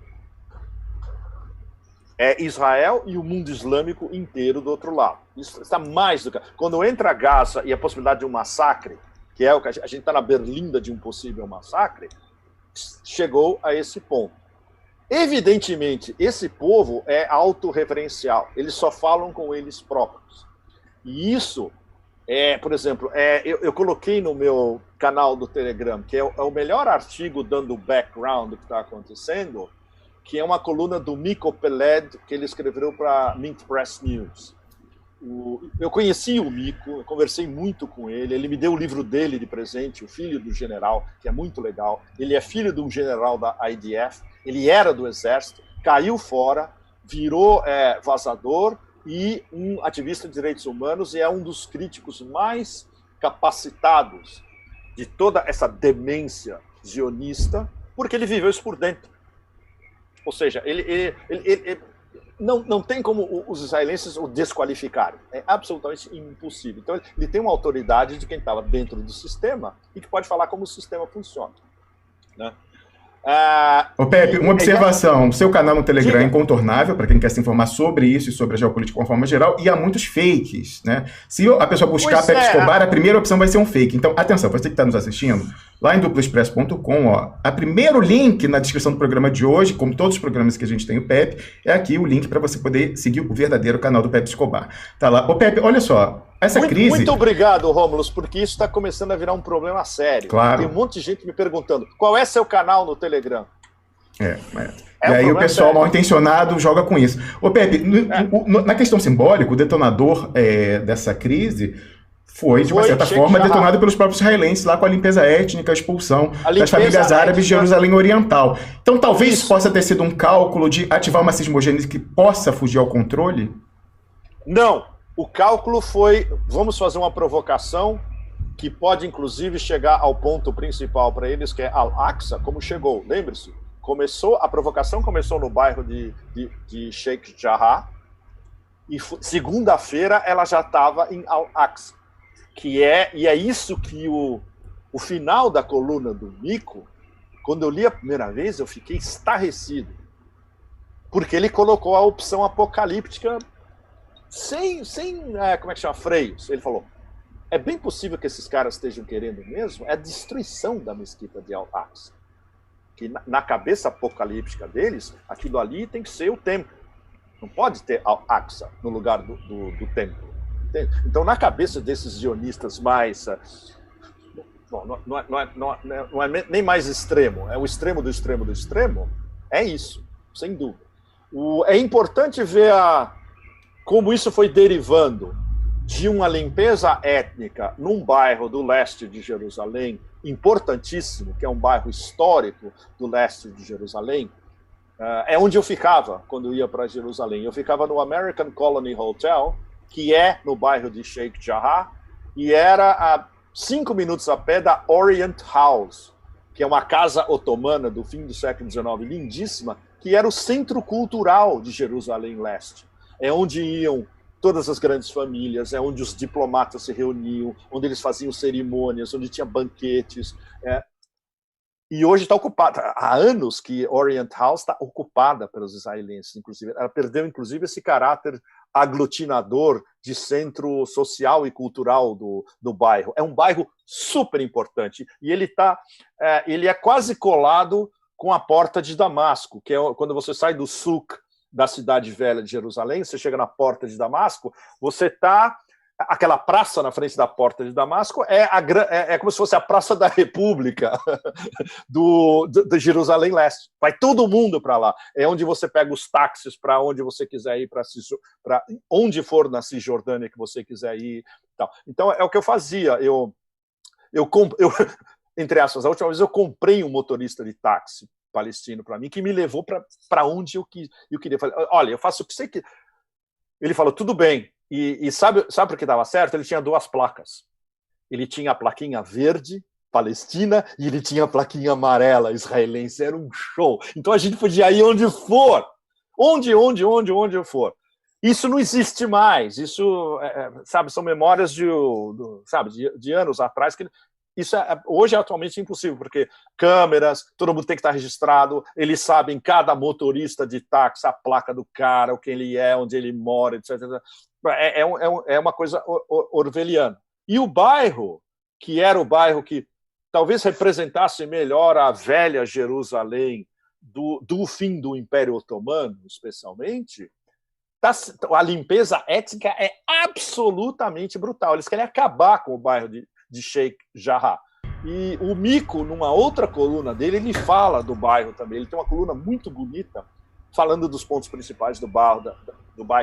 é Israel e o mundo islâmico inteiro do outro lado. Isso está mais do que... Quando entra Gaza e a possibilidade de um massacre, que é o que a gente está na berlinda de um possível massacre, chegou a esse ponto. Evidentemente, esse povo é autorreferencial. Eles só falam com eles próprios. E isso... por exemplo, eu coloquei no meu canal do Telegram, que é o melhor artigo dando o background do que está acontecendo, que é uma coluna do Miko Peled, que ele escreveu para Mint Press News. Eu conheci o Miko, eu conversei muito com ele, ele me deu o livro dele de presente, O Filho do General, que é muito legal. Ele é filho de um general da IDF, ele era do exército, caiu fora, virou vazador, e um ativista de direitos humanos, e é um dos críticos mais capacitados de toda essa demência zionista, porque ele viveu isso por dentro. Ou seja, ele não tem como os israelenses o desqualificarem. É absolutamente impossível. Então, ele tem uma autoridade de quem estava dentro do sistema e que pode falar como o sistema funciona. Né? Ô Pepe, uma observação. O seu canal no Telegram é incontornável para quem quer se informar sobre isso e sobre a geopolítica de uma forma geral, e há muitos fakes, né? Se a pessoa buscar Pepe Escobar, a primeira opção vai ser um fake. Então, atenção, você que está nos assistindo, lá em duploexpresso.com, o primeiro link na descrição do programa de hoje, como todos os programas que a gente tem o Pepe, é aqui o link para você poder seguir o verdadeiro canal do Pepe Escobar. Tá lá. Ô Pepe, olha só, essa crise... Muito obrigado, Rômulus, porque isso está começando a virar um problema sério. Claro. Tem um monte de gente me perguntando, qual é seu canal no Telegram? E aí o pessoal mal intencionado joga com isso. Ô Pepe, na questão simbólica, o detonador dessa crise foi, de uma certa forma, detonado pelos próprios israelenses lá com a limpeza étnica, a expulsão das famílias árabes de Jerusalém Oriental. Então talvez isso possa ter sido um cálculo de ativar uma cismogênese que possa fugir ao controle? Não. O cálculo foi, vamos fazer uma provocação que pode, inclusive, chegar ao ponto principal para eles, que é Al-Aqsa, como chegou. Lembre-se, a provocação começou no bairro de Sheikh Jarrah, e segunda-feira ela já estava em Al-Aqsa, e é isso que o final da coluna do Miko, quando eu li a primeira vez, eu fiquei estarrecido, porque ele colocou a opção apocalíptica sem como é que chama, freios. Ele falou, é bem possível que esses caras estejam querendo mesmo a destruição da mesquita de Al-Aqsa. Que na cabeça apocalíptica deles, aquilo ali tem que ser o templo. Não pode ter Al-Aqsa no lugar do templo. Entende? Então, na cabeça desses zionistas mais... Bom, não é nem mais extremo, é o extremo do extremo do extremo, é isso, sem dúvida. É importante ver como isso foi derivando de uma limpeza étnica num bairro do leste de Jerusalém, importantíssimo, que é um bairro histórico do leste de Jerusalém. É onde eu ficava quando eu ia para Jerusalém. Eu ficava no American Colony Hotel, que é no bairro de Sheikh Jarrah, e era a 5 minutos a pé da Orient House, que é uma casa otomana do fim do século XIX, lindíssima, que era o centro cultural de Jerusalém Leste. É onde iam todas as grandes famílias, é onde os diplomatas se reuniam, onde eles faziam cerimônias, onde tinha banquetes. E hoje está ocupada. Há anos que Orient House está ocupada pelos israelenses, inclusive. Ela perdeu, inclusive, esse caráter aglutinador de centro social e cultural do bairro. É um bairro super importante. E ele é quase colado com a Porta de Damasco, que é quando você sai do Souk, da cidade velha de Jerusalém, você chega na Porta de Damasco, você está... Aquela praça na frente da Porta de Damasco é como se fosse a Praça da República de Jerusalém Leste. Vai todo mundo para lá. É onde você pega os táxis para onde você quiser ir, para onde for na Cisjordânia que você quiser ir. Então, é o que eu fazia. Entre aspas, a última vez eu comprei um motorista de táxi palestino para mim, que me levou para onde eu queria. Olha, eu faço o que você quer. Ele falou, tudo bem. E sabe por que dava certo? Ele tinha 2 placas. Ele tinha a plaquinha verde, Palestina, e ele tinha a plaquinha amarela, israelense. Era um show. Então a gente podia ir onde for. Onde for. Isso não existe mais. Isso, são memórias de anos atrás. Isso hoje é atualmente impossível, porque câmeras, todo mundo tem que estar registrado, eles sabem, cada motorista de táxi, a placa do cara, quem ele é, onde ele mora, etc. É uma coisa orwelliana. E o bairro, que era o bairro que talvez representasse melhor a velha Jerusalém do fim do Império Otomano, especialmente, a limpeza étnica é absolutamente brutal. Eles querem acabar com o bairro de Sheikh Jarrah. E o Mico, numa outra coluna dele, ele fala do bairro também. Ele tem uma coluna muito bonita, falando dos pontos principais do bairro,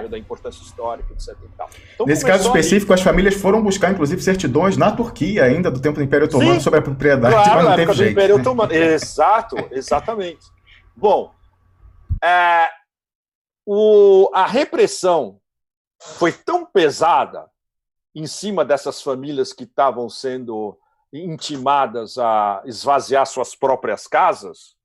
da importância histórica, etc. E tal. Então, nesse caso específico, as famílias foram buscar, inclusive, certidões na Turquia, ainda do tempo do Império Otomano, sobre a propriedade, claro, mas não na teve época jeito. Do Império Otomano. Exato, exatamente. Bom, a repressão foi tão pesada em cima dessas famílias que estavam sendo intimadas a esvaziar suas próprias casas,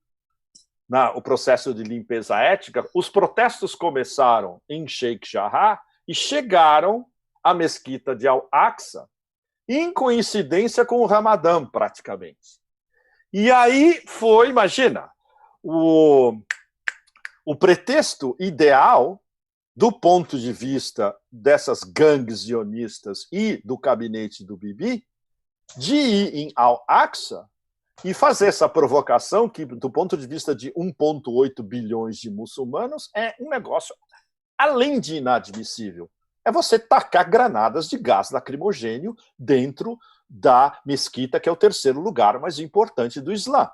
o processo de limpeza étnica, os protestos começaram em Sheikh Jarrah e chegaram à mesquita de Al-Aqsa, em coincidência com o Ramadã, praticamente. E aí foi, imagina, o pretexto ideal do ponto de vista dessas gangues zionistas e do gabinete do Bibi, de ir em Al-Aqsa e fazer essa provocação que, do ponto de vista de 1,8 bilhões de muçulmanos, é um negócio além de inadmissível. É você tacar granadas de gás lacrimogênio dentro da mesquita, que é o 3º lugar mais importante do Islã.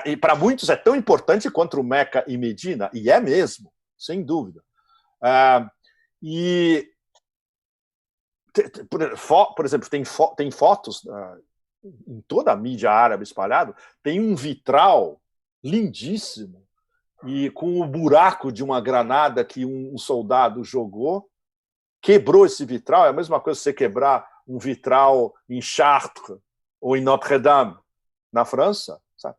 E para muitos é tão importante quanto o Meca e Medina, e é mesmo, sem dúvida. Por exemplo, tem fotos em toda a mídia árabe espalhado, tem um vitral lindíssimo e com o buraco de uma granada que um soldado jogou, quebrou esse vitral. É a mesma coisa você quebrar um vitral em Chartres ou em Notre-Dame, na França. Sabe?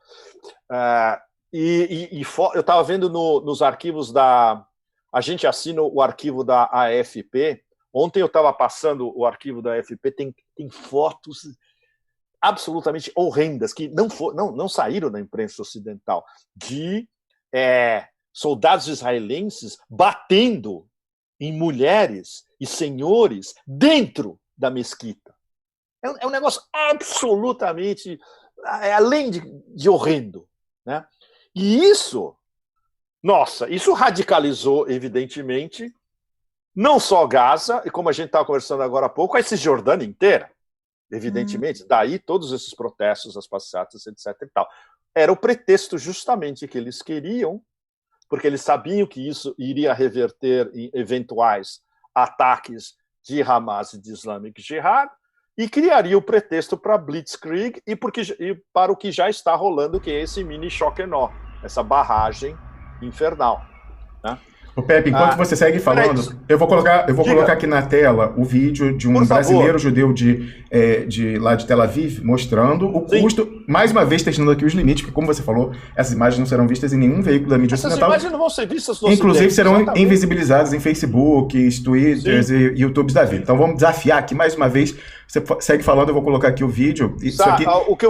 Eu estava vendo nos arquivos a gente assina o arquivo da AFP. Ontem eu estava passando o arquivo da AFP, tem fotos absolutamente horrendas, que não saíram na imprensa ocidental, de soldados israelenses batendo em mulheres e senhores dentro da mesquita. É um negócio absolutamente, além de horrendo, né? E isso, nossa, isso radicalizou, evidentemente, não só Gaza, e como a gente estava conversando agora há pouco, a Cisjordânia inteira, evidentemente. Daí todos esses protestos, as passeatas, etc. e tal. Era o pretexto justamente que eles queriam, porque eles sabiam que isso iria reverter em eventuais ataques de Hamas e de Islamic Jihad, e criaria o pretexto para Blitzkrieg e para o que já está rolando, que é esse mini choque-nó, essa barragem infernal, né? Ô Pepe, enquanto você segue falando, eu vou colocar aqui na tela o vídeo de um brasileiro judeu lá de Tel Aviv, mostrando o custo, mais uma vez testando aqui os limites, porque como você falou, essas imagens não serão vistas em nenhum veículo da mídia ocidental. Essas imagens não vão ser vistas no Inclusive Ocidente, serão exatamente. invisibilizadas em Facebooks, Twitters e YouTubes da vida. Então vamos desafiar aqui mais uma vez. Você segue falando, eu vou colocar aqui o vídeo. Isso aqui... o que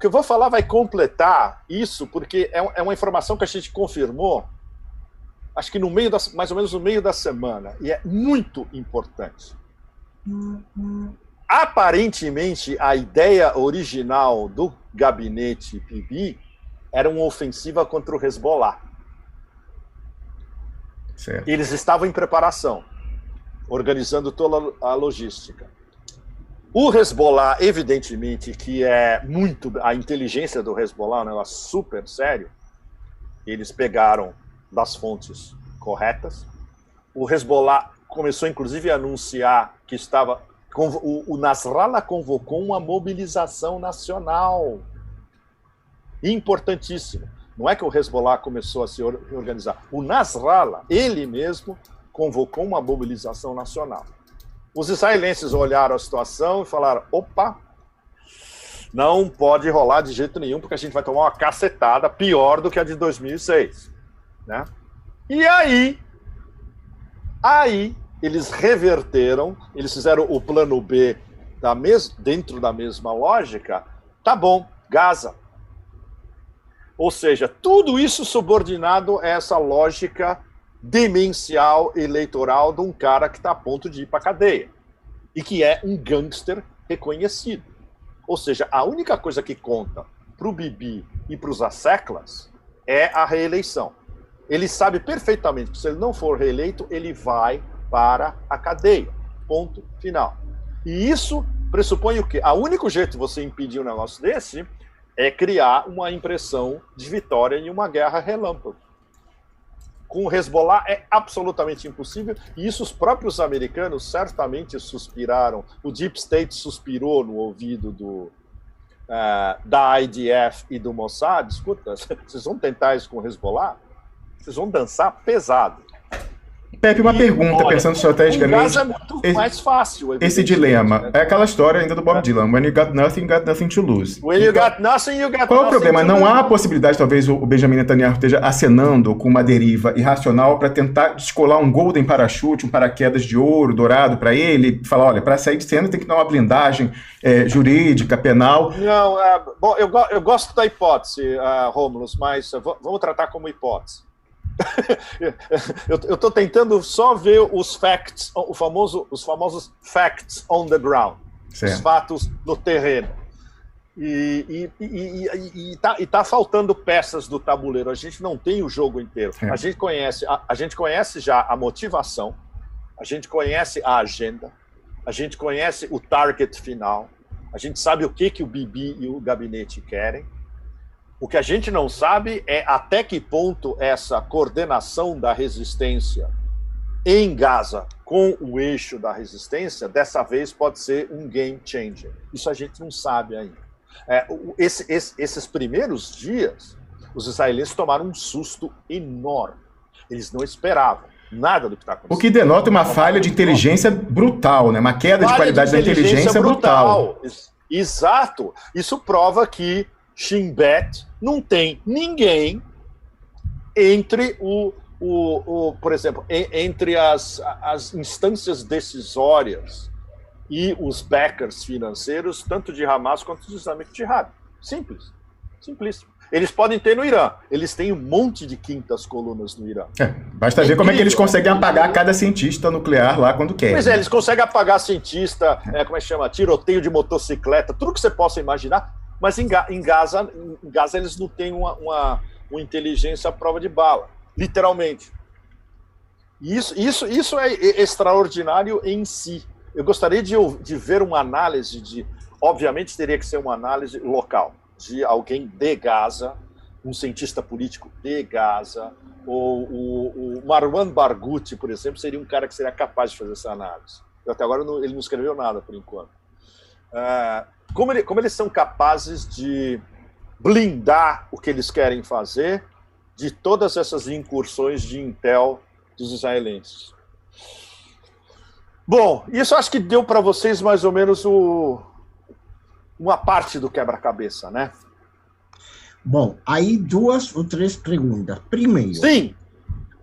eu vou falar vai completar isso, porque é uma informação que a gente confirmou, acho que mais ou menos no meio da semana, e é muito importante. Aparentemente, a ideia original do gabinete Bibi era uma ofensiva contra o Hezbollah. Certo. Eles estavam em preparação, organizando toda a logística. O Hezbollah, evidentemente, que é muito... A inteligência do Hezbollah é um negócio super sério. Eles pegaram das fontes corretas. O Hezbollah começou, inclusive, a anunciar que estava... O Nasrallah convocou uma mobilização nacional. Importantíssimo. Não é que o Hezbollah começou a se organizar. O Nasrallah, ele mesmo, convocou uma mobilização nacional. Os israelenses olharam a situação e falaram, opa, não pode rolar de jeito nenhum, porque a gente vai tomar uma cacetada pior do que a de 2006. Né? E aí eles reverteram, eles fizeram o plano B dentro da mesma lógica. Tá bom, Gaza. Ou seja, tudo isso subordinado a essa lógica demencial eleitoral de um cara que está a ponto de ir para a cadeia e que é um gangster reconhecido. Ou seja, a única coisa que conta para o Bibi e para os asseclas é a reeleição. Ele sabe perfeitamente que se ele não for reeleito, ele vai para a cadeia. Ponto final. E isso pressupõe o quê? O único jeito de você impedir um negócio desse é criar uma impressão de vitória em uma guerra relâmpago. Com o Hezbollah é absolutamente impossível, e isso os próprios americanos certamente suspiraram. O Deep State suspirou no ouvido da IDF e do Mossad. Escuta, vocês vão tentar isso com o Hezbollah? Vocês vão dançar pesado. Pepe, uma pergunta, pensando estrategicamente. Gaza é muito mais fácil. Esse dilema, né? É aquela história ainda do Bob Dylan. When you got nothing to lose. When you got nothing, you got qual é o problema? Não lose. há possibilidade, talvez, o Benjamin Netanyahu esteja acenando com uma deriva irracional para tentar descolar um golden parachute, um paraquedas de ouro, dourado para ele, falar, olha, para sair de cena tem que dar uma blindagem jurídica, penal. Não, bom, eu gosto da hipótese, Rômulus, mas vamos tratar como hipótese. Eu estou tentando só ver os facts, os famosos facts on the ground, certo. Os fatos no terreno. E tá faltando peças do tabuleiro. A gente não tem o jogo inteiro. A gente conhece já a motivação, a gente conhece a agenda, a gente conhece o target final, a gente sabe o que o Bibi e o gabinete querem. O que a gente não sabe é até que ponto essa coordenação da resistência em Gaza com o eixo da resistência, dessa vez pode ser um game changer. Isso a gente não sabe ainda. Esses primeiros dias, os israelenses tomaram um susto enorme. Eles não esperavam nada do que está acontecendo. O que denota uma falha de inteligência brutal, né? Uma queda de qualidade da inteligência brutal. Exato. Isso prova que Shin Bet não tem ninguém entre por exemplo, entre as instâncias decisórias e os backers financeiros, tanto de Hamas quanto de Islamic Jihad. Simples. Simplíssimo. Eles podem ter no Irã. Eles têm um monte de quintas colunas no Irã. Basta ver como é que eles conseguem apagar cada cientista nuclear lá quando querem. Pois é, eles conseguem apagar cientista, como é que chama? Tiroteio de motocicleta, tudo que você possa imaginar. Mas em Gaza eles não têm uma inteligência à prova de bala, literalmente. Isso é extraordinário em si. Eu gostaria de ver uma análise obviamente teria que ser uma análise local, de alguém de Gaza, um cientista político de Gaza, ou o Marwan Barghouti, por exemplo, seria um cara que seria capaz de fazer essa análise. Até agora ele não escreveu nada, por enquanto. Como eles são capazes de blindar o que eles querem fazer de todas essas incursões de intel dos israelenses. Bom, isso acho que deu para vocês mais ou menos uma parte do quebra-cabeça, né? Bom, aí 2 ou 3 perguntas. Primeiro, sim,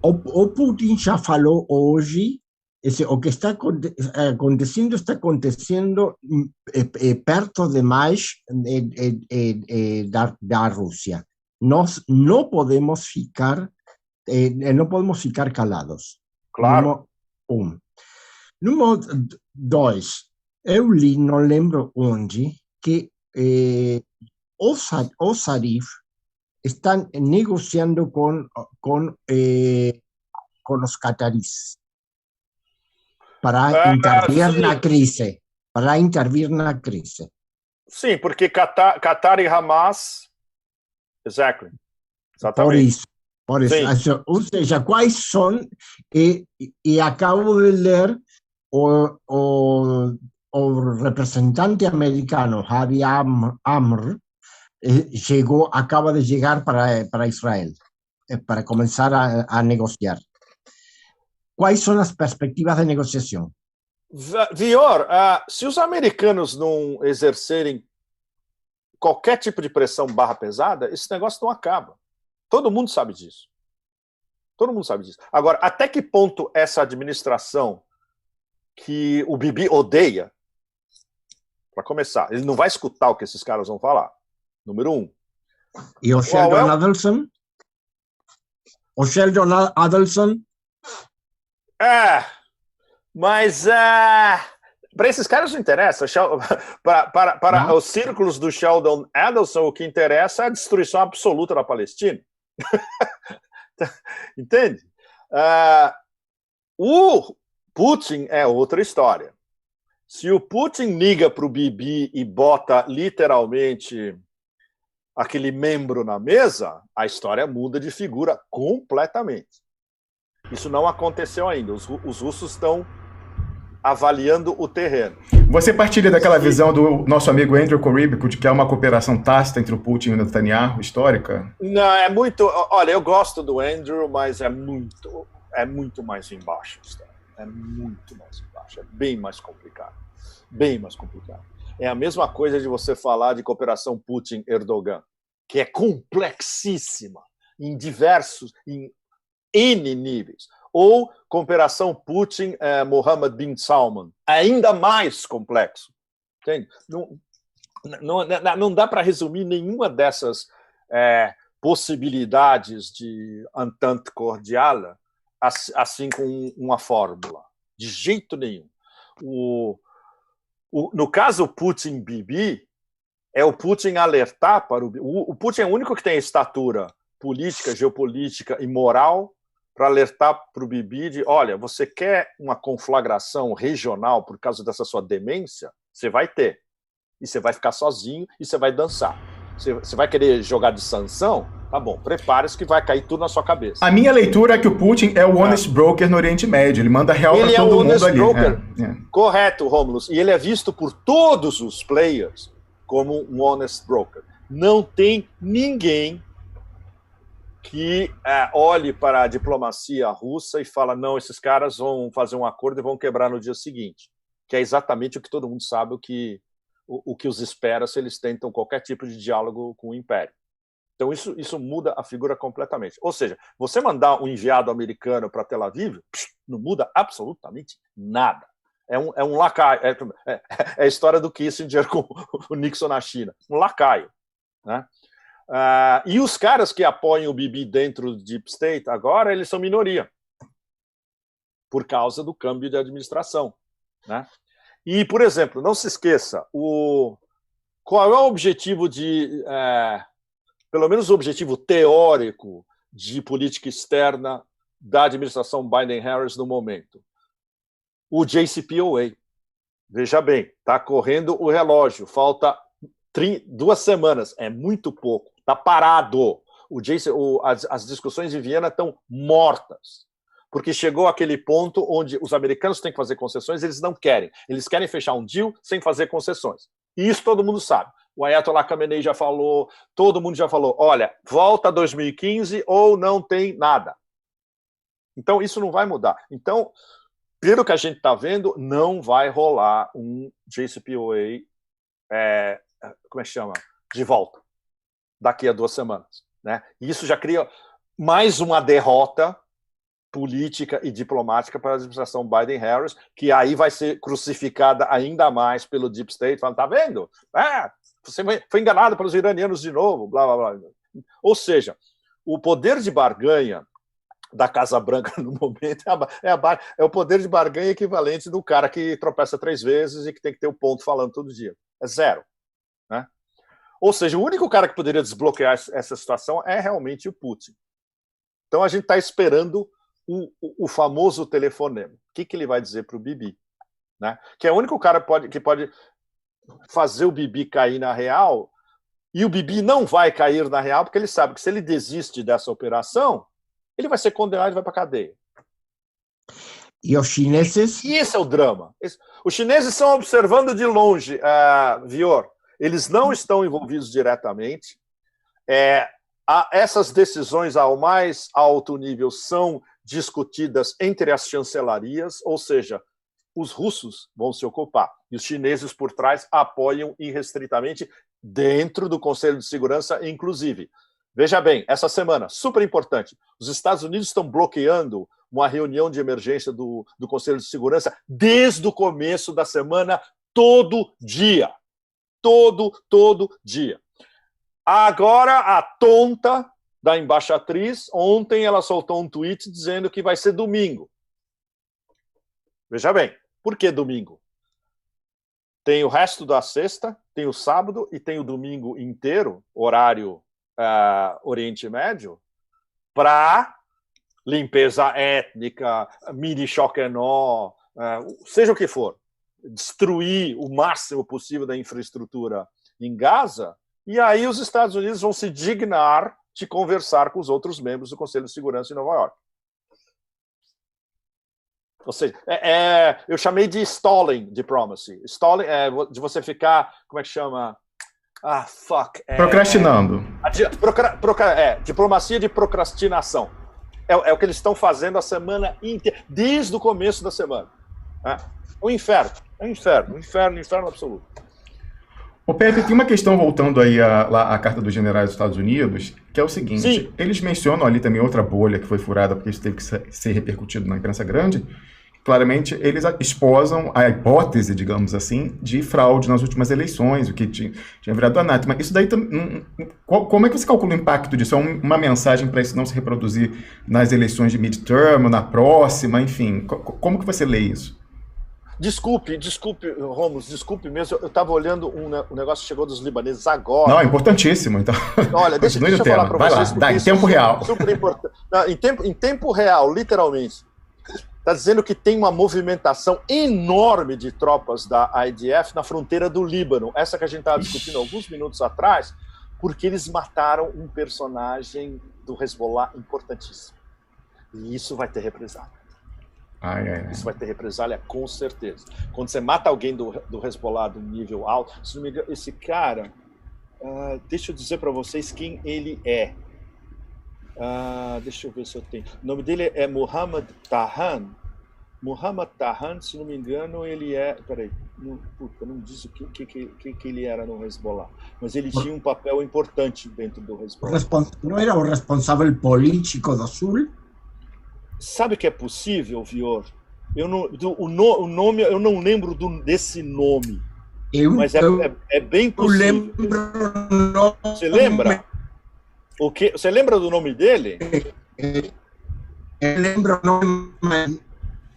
o Putin já falou hoje, o que está acontecendo perto demais da Rússia. Nós não podemos ficar calados. claro. Número 2, eu li, não lembro onde, que o Zarif está negociando com os cataríes para intervir na crise. Sim, porque Qatar e Hamas... Exatamente. Por isso. Ou seja, quais são... E acabo de ler o representante americano, Harry Amr, acaba de chegar para Israel, para começar a negociar. Quais são as perspectivas de negociação? Vior, se os americanos não exercerem qualquer tipo de pressão barra pesada, esse negócio não acaba. Todo mundo sabe disso. Agora, até que ponto essa administração que o Bibi odeia, para começar, ele não vai escutar o que esses caras vão falar. Número 1. E o Sheldon Adelson? O Sheldon Adelson? Mas para esses caras não interessa. Para os círculos do Sheldon Adelson, o que interessa é a destruição absoluta da Palestina. Entende? O Putin é outra história. Se o Putin liga para o Bibi e bota literalmente aquele membro na mesa, a história muda de figura completamente. Isso não aconteceu ainda. Os russos estão avaliando o terreno. Você partilha daquela visão do nosso amigo Andrew Korybico de que há uma cooperação tácita entre o Putin e o Netanyahu, histórica? Não, é muito... Olha, eu gosto do Andrew, mas é muito mais embaixo. É muito mais embaixo. É bem mais complicado. Bem mais complicado. É a mesma coisa de você falar de cooperação Putin-Erdogan, que é complexíssima em N níveis. Ou cooperação Putin-Mohammed bin Salman, ainda mais complexo. Entende? Não dá para resumir nenhuma dessas possibilidades de entente cordial assim com uma fórmula. De jeito nenhum. No caso Putin-Bibi, é o Putin alertar para o Putin é o único que tem a estatura política, geopolítica e moral para alertar para o Bibi de, olha, você quer uma conflagração regional por causa dessa sua demência? Você vai ter. E você vai ficar sozinho e você vai dançar. Você vai querer jogar de sanção? Tá bom, prepare-se que vai cair tudo na sua cabeça. A minha leitura é que o Putin é o honest broker no Oriente Médio. Ele manda real para todo mundo ali. Broker. Correto, Romulus. E ele é visto por todos os players como um honest broker. Não tem ninguém que olhe para a diplomacia russa e fala, não, esses caras vão fazer um acordo e vão quebrar no dia seguinte. Que é exatamente o que todo mundo sabe, o que os espera se eles tentam qualquer tipo de diálogo com o Império. Então isso muda a figura completamente. Ou seja, você mandar um enviado americano para Tel Aviv, não muda absolutamente nada. É um lacaio. É a história do Kissinger com o Nixon na China. Um lacaio. Né? E os caras que apoiam o Bibi dentro do Deep State, agora eles são minoria, por causa do câmbio de administração, né? E, por exemplo, não se esqueça, qual é o objetivo pelo menos o objetivo teórico de política externa da administração Biden-Harris no momento? O JCPOA. Veja bem, está correndo o relógio, falta 2 semanas, é muito pouco, está parado. As discussões em Viena estão mortas, porque chegou aquele ponto onde os americanos têm que fazer concessões, eles não querem. Eles querem fechar um deal sem fazer concessões. E isso todo mundo sabe. O Ayatollah Khamenei já falou, todo mundo já falou, olha, volta a 2015 ou não tem nada. Então, isso não vai mudar. Então, pelo que a gente está vendo, não vai rolar um JCPOA, como é que chama? De volta, daqui a 2 semanas. Né? E isso já cria mais uma derrota política e diplomática para a administração Biden-Harris, que aí vai ser crucificada ainda mais pelo Deep State, falando, tá vendo? Você foi enganado pelos iranianos de novo, blá, blá, blá. Ou seja, o poder de barganha da Casa Branca no momento é o poder de barganha equivalente do cara que tropeça 3 vezes e que tem que ter o ponto falando todo dia. É 0. Né? Ou seja, o único cara que poderia desbloquear essa situação é realmente o Putin. Então a gente está esperando o famoso telefonema. O que ele vai dizer para o Bibi? Né? Que é o único cara que pode fazer o Bibi cair na real, e o Bibi não vai cair na real, porque ele sabe que se ele desiste dessa operação, ele vai ser condenado e vai para a cadeia. E os chineses? E esse é o drama. Os chineses estão observando de longe, Vior. Eles não estão envolvidos diretamente. Essas decisões ao mais alto nível são discutidas entre as chancelarias, ou seja, os russos vão se ocupar. E os chineses por trás apoiam irrestritamente dentro do Conselho de Segurança, inclusive. Veja bem, essa semana, super importante, os Estados Unidos estão bloqueando uma reunião de emergência do Conselho de Segurança desde o começo da semana, todo dia. Todo dia. Agora, a tonta da embaixatriz, ontem ela soltou um tweet dizendo que vai ser domingo. Veja bem, por que domingo? Tem o resto da sexta, tem o sábado e tem o domingo inteiro, horário Oriente Médio, para limpeza étnica, mini Choquenó, seja o que for, destruir o máximo possível da infraestrutura em Gaza, e aí os Estados Unidos vão se dignar de conversar com os outros membros do Conselho de Segurança em Nova York. Ou seja, eu chamei de stalling diplomacy. Stalling é de você ficar, como é que chama? Procrastinando. Diplomacia de procrastinação. É o que eles estão fazendo a semana inteira, desde o começo da semana. O inferno. É um inferno absoluto. Ô Pepe, tem uma questão voltando aí à carta dos generais dos Estados Unidos, que é o seguinte, Sim. Eles mencionam ali também outra bolha que foi furada, porque isso teve que ser repercutido na imprensa grande. Claramente, eles esposam a hipótese, digamos assim, de fraude nas últimas eleições, o que tinha virado anátema. Isso daí, como é que você calcula o impacto disso? É uma mensagem para isso não se reproduzir nas eleições de midterm, na próxima, enfim. Como que você lê isso? Desculpe, Rômulo, desculpe mesmo, eu estava olhando um negócio que chegou dos libaneses agora. Não, é importantíssimo, então. Olha, deixa eu falar para vocês. Vai lá, em tempo real. Super importante. Não, em tempo real, literalmente. Está dizendo que tem uma movimentação enorme de tropas da IDF na fronteira do Líbano. Essa que a gente estava discutindo alguns minutos atrás, porque eles mataram um personagem do Hezbollah importantíssimo. E isso vai ter represália. Isso vai ter represália com certeza. Quando você mata alguém do Hezbollah de um nível alto, se não me engano, esse cara, deixa eu dizer para vocês quem ele é. Deixa eu ver se eu tenho. O nome dele é Mohammed Tahan. Mohammed Tahan, se não me engano, ele é. Peraí, não diz o que ele era no Hezbollah, mas ele tinha um papel importante dentro do Hezbollah. Não era o responsável político do Sul? Sabe que é possível, Vior? O nome, eu não lembro desse nome. Mas é bem possível. Eu lembro. Você lembra? O que? Você lembra do nome dele? Eu lembro o nome,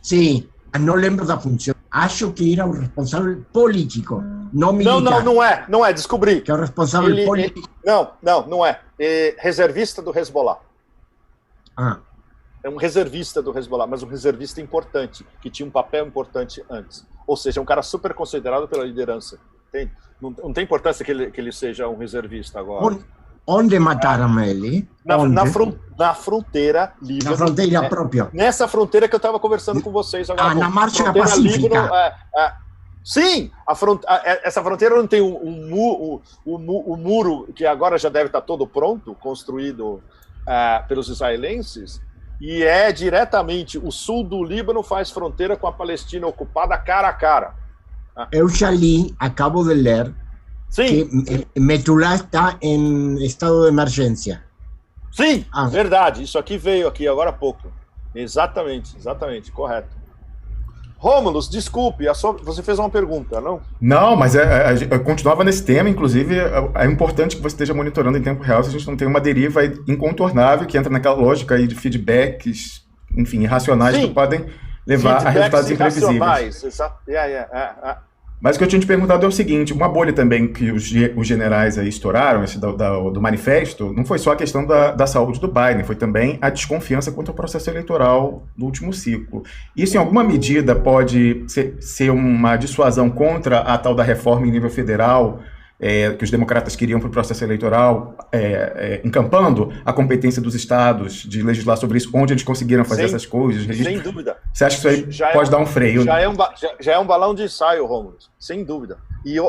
sim, não lembro da função. Acho que era o responsável político, não militar. Não é, descobri. Que é o responsável político. Não é. É reservista do Hezbollah. Ah. É um reservista do Hezbollah, mas um reservista importante, que tinha um papel importante antes. Ou seja, um cara super considerado pela liderança. Não tem importância que ele seja um reservista agora. Onde mataram ele? Na fronteira Líbano. Na fronteira própria. Nessa fronteira que eu estava conversando com vocês agora. Na marcha pacífica. Líbano, sim, essa fronteira não tem o muro que agora já deve estar todo pronto, construído pelos israelenses, e é diretamente o sul do Líbano faz fronteira com a Palestina ocupada cara a cara. Eu já li, acabo de ler, sim, que Metulá está em estado de emergência. Sim, verdade. Isso aqui veio aqui agora há pouco. Exatamente, correto. Rômulus, desculpe, você fez uma pergunta, não? Não, mas eu continuava nesse tema, inclusive é importante que você esteja monitorando em tempo real se a gente não tem uma deriva incontornável que entra naquela lógica aí de feedbacks, enfim, irracionais que podem levar a resultados imprevisíveis. Mas o que eu tinha te perguntado é o seguinte, uma bolha também que os generais aí estouraram, esse do manifesto, não foi só a questão da saúde do Biden, foi também a desconfiança quanto ao processo eleitoral do último ciclo. Isso, em alguma medida, pode ser uma dissuasão contra a tal da reforma em nível federal, que os democratas queriam para o processo eleitoral, encampando a competência dos estados de legislar sobre isso, onde eles conseguiram fazer essas coisas. Sem dúvida. Você acha que isso aí pode dar um freio? Já é um balão de ensaio, Rômulo, sem dúvida. E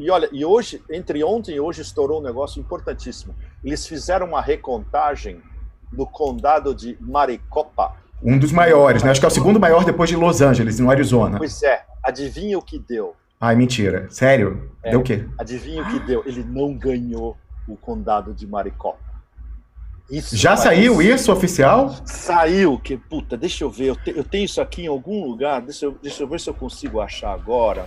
olha, hoje, entre ontem e hoje, estourou um negócio importantíssimo. Eles fizeram uma recontagem no condado de Maricopa. Um dos maiores, né? Acho que é o segundo maior depois de Los Angeles, no Arizona. Pois é, adivinha o que deu? Ai, mentira. Sério? Deu o quê? Adivinha o que deu? Ele não ganhou o condado de Maricopa. Já saiu isso, oficial? Saiu, que puta, deixa eu ver. Eu tenho isso aqui em algum lugar, deixa eu ver se eu consigo achar agora.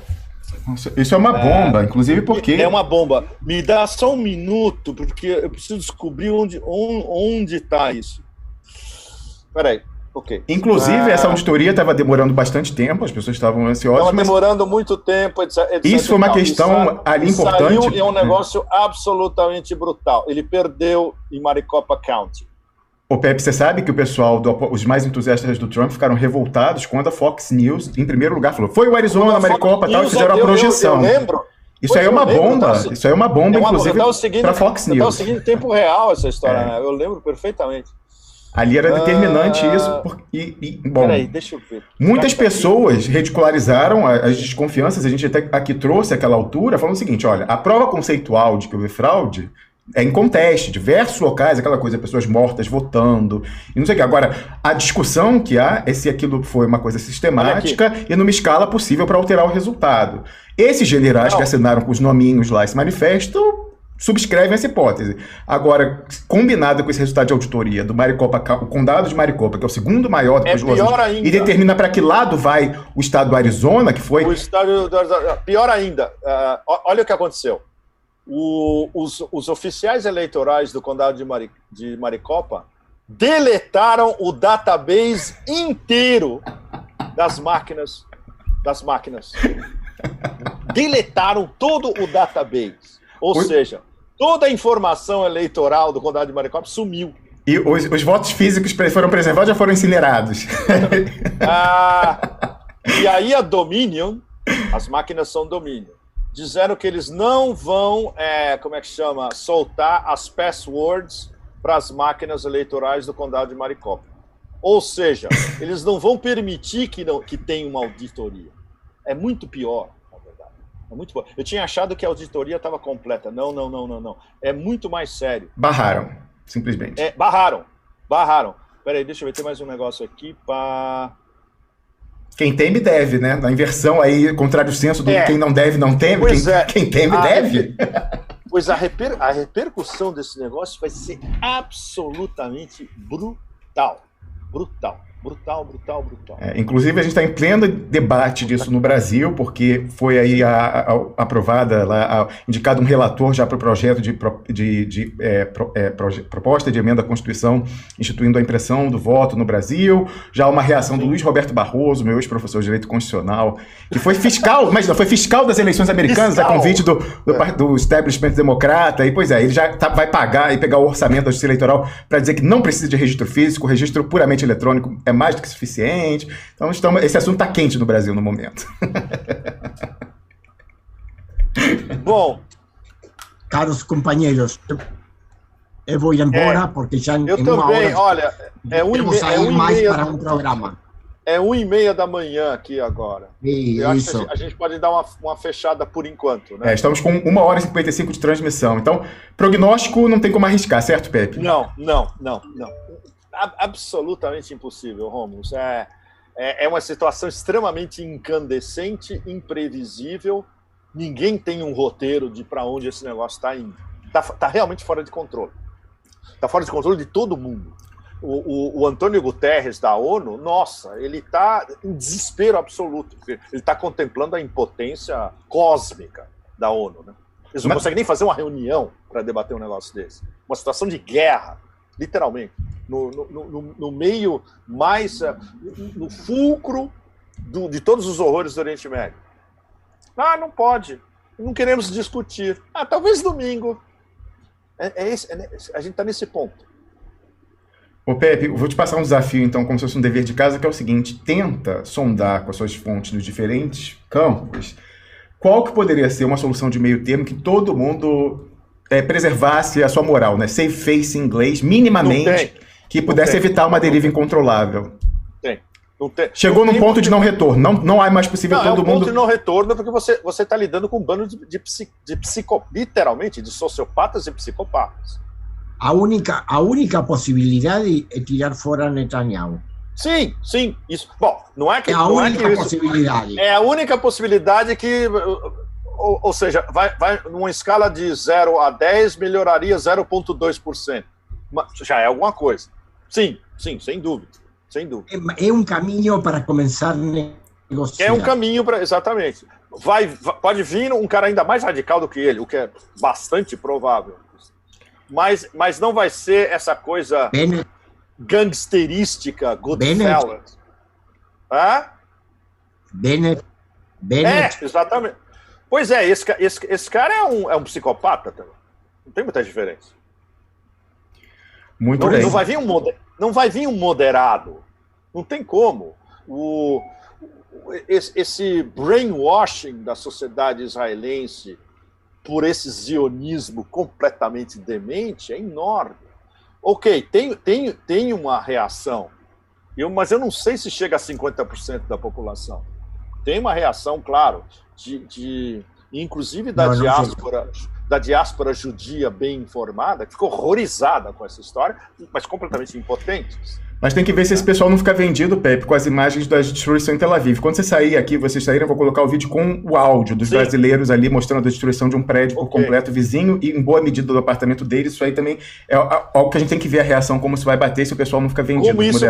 Nossa, isso é uma bomba, inclusive porque... É uma bomba. Me dá só um minuto, porque eu preciso descobrir onde está isso. Peraí. Okay. Inclusive, essa auditoria estava demorando bastante tempo, as pessoas estavam ansiosas. Estava demorando muito tempo, etc. Isso foi uma questão ali importante. Saiu, é um negócio absolutamente brutal. Ele perdeu em Maricopa County. Ô Pepe, você sabe que o pessoal, os mais entusiastas do Trump ficaram revoltados quando a Fox News, em primeiro lugar, falou foi o Arizona, Maricopa e tal, e fizeram a projeção. Eu lembro. Isso aí é uma bomba, isso aí é uma bomba, inclusive, para a Fox News. Está seguindo em tempo real essa história, né? Eu lembro perfeitamente. Ali era determinante isso. Bom, peraí, deixa eu ver. Muitas pessoas ridicularizaram as desconfianças. A gente até aqui trouxe aquela altura, falando o seguinte: olha, a prova conceitual de que houve fraude é em conteste, diversos locais, aquela coisa, pessoas mortas votando, e não sei o que. Agora, a discussão que há é se aquilo foi uma coisa sistemática e numa escala possível para alterar o resultado. Esses generais que assinaram com os nominhos lá esse manifesto subscrevem essa hipótese. Agora, combinado com esse resultado de auditoria do Maricopa, o condado de Maricopa, que é o segundo maior depois de Los Angeles, e determina para que lado vai o estado do Arizona, que foi... O estado do Arizona, pior ainda, olha o que aconteceu. Os oficiais eleitorais do condado de Maricopa deletaram o database inteiro das máquinas. Deletaram todo o database. Ou seja, toda a informação eleitoral do condado de Maricopa sumiu. E os votos físicos foram preservados ou já foram incinerados? E aí a Dominion, as máquinas são Dominion, disseram que eles não vão, soltar as passwords para as máquinas eleitorais do condado de Maricopa. Ou seja, eles não vão permitir que tenha uma auditoria. É muito pior. É muito bom. Eu tinha achado que a auditoria estava completa. Não. É muito mais sério. Barraram, simplesmente. Barraram. Peraí, deixa eu ver, tem mais um negócio aqui para... Quem teme deve, né? Na inversão aí, contrário ao senso do quem não deve, não teme. Quem teme deve. Pois a repercussão desse negócio vai ser absolutamente brutal. Inclusive, a gente está em pleno debate disso no Brasil, porque foi aí aprovada, indicado um relator já para o projeto de proposta de emenda à Constituição instituindo a impressão do voto no Brasil. Já uma reação do Luiz Roberto Barroso, meu ex-professor de Direito Constitucional, que foi fiscal, imagina, foi fiscal das eleições americanas, a convite do establishment democrata, e pois é, ele já vai pagar e pegar o orçamento da Justiça Eleitoral para dizer que não precisa de registro físico, o registro puramente eletrônico é mais do que suficiente. Então, esse assunto está quente no Brasil no momento. Bom, caros companheiros, eu vou ir embora porque já eu também, olha, temos sair mais para um programa. É 1h30 da manhã aqui agora. Eu acho Isso. que a gente pode dar uma fechada por enquanto, né? Estamos com 1h55 de transmissão. Então, prognóstico não tem como arriscar, certo, Pepe? Não. Absolutamente impossível, Rômulo. É uma situação extremamente incandescente, imprevisível. Ninguém tem um roteiro de para onde esse negócio está indo. Tá realmente fora de controle. Está fora de controle de todo mundo. O Antônio Guterres da ONU, nossa, ele está em desespero absoluto. Ele está contemplando a impotência cósmica da ONU, né? Eles não conseguem nem fazer uma reunião para debater um negócio desse. Uma situação de guerra, literalmente. No meio mais... no fulcro de todos os horrores do Oriente Médio. Não pode. Não queremos discutir. Talvez domingo. A gente está nesse ponto. Ô Pepe, eu vou te passar um desafio, então, como se fosse um dever de casa, que é o seguinte: tenta sondar com as suas fontes nos diferentes campos qual que poderia ser uma solução de meio termo que todo mundo preservasse a sua moral, né? Safe face em inglês, minimamente, que pudesse evitar uma deriva incontrolável. Chegou num ponto de não retorno, não há mais possível todo mundo... É um ponto de não retorno porque você está lidando com um bando literalmente, de sociopatas e psicopatas. A única possibilidade é tirar fora Netanyahu. Sim, isso. Bom, não é que... É a única possibilidade. É a única possibilidade que... Ou seja, vai numa escala de 0 a 10, melhoraria 0,2%. Já é alguma coisa. Sim, sem dúvida. É um caminho para começar a negociar. É um caminho para... Exatamente. Pode vir um cara ainda mais radical do que ele, o que é bastante provável. Mas não vai ser essa coisa gangsterística, Goodfellas. Bennett. Exatamente. Pois é, esse cara é um psicopata também. Não tem muita diferença. Muito bem. Não vai vir um moderado. Não tem como. Esse brainwashing da sociedade israelense por esse zionismo completamente demente é enorme. Ok, tem uma reação, mas eu não sei se chega a 50% da população. Tem uma reação, claro, inclusive da diáspora judia bem informada, que ficou horrorizada com essa história, mas completamente impotente. Mas tem que ver se esse pessoal não fica vendido, Pepe, com as imagens da destruição em Tel Aviv. Quando você sair aqui, vocês saírem, eu vou colocar o vídeo com o áudio dos brasileiros ali mostrando a destruição de um prédio por completo vizinho e, em boa medida, do apartamento deles. Isso aí também é algo que a gente tem que ver a reação, como isso vai bater se o pessoal não fica vendido. Como isso,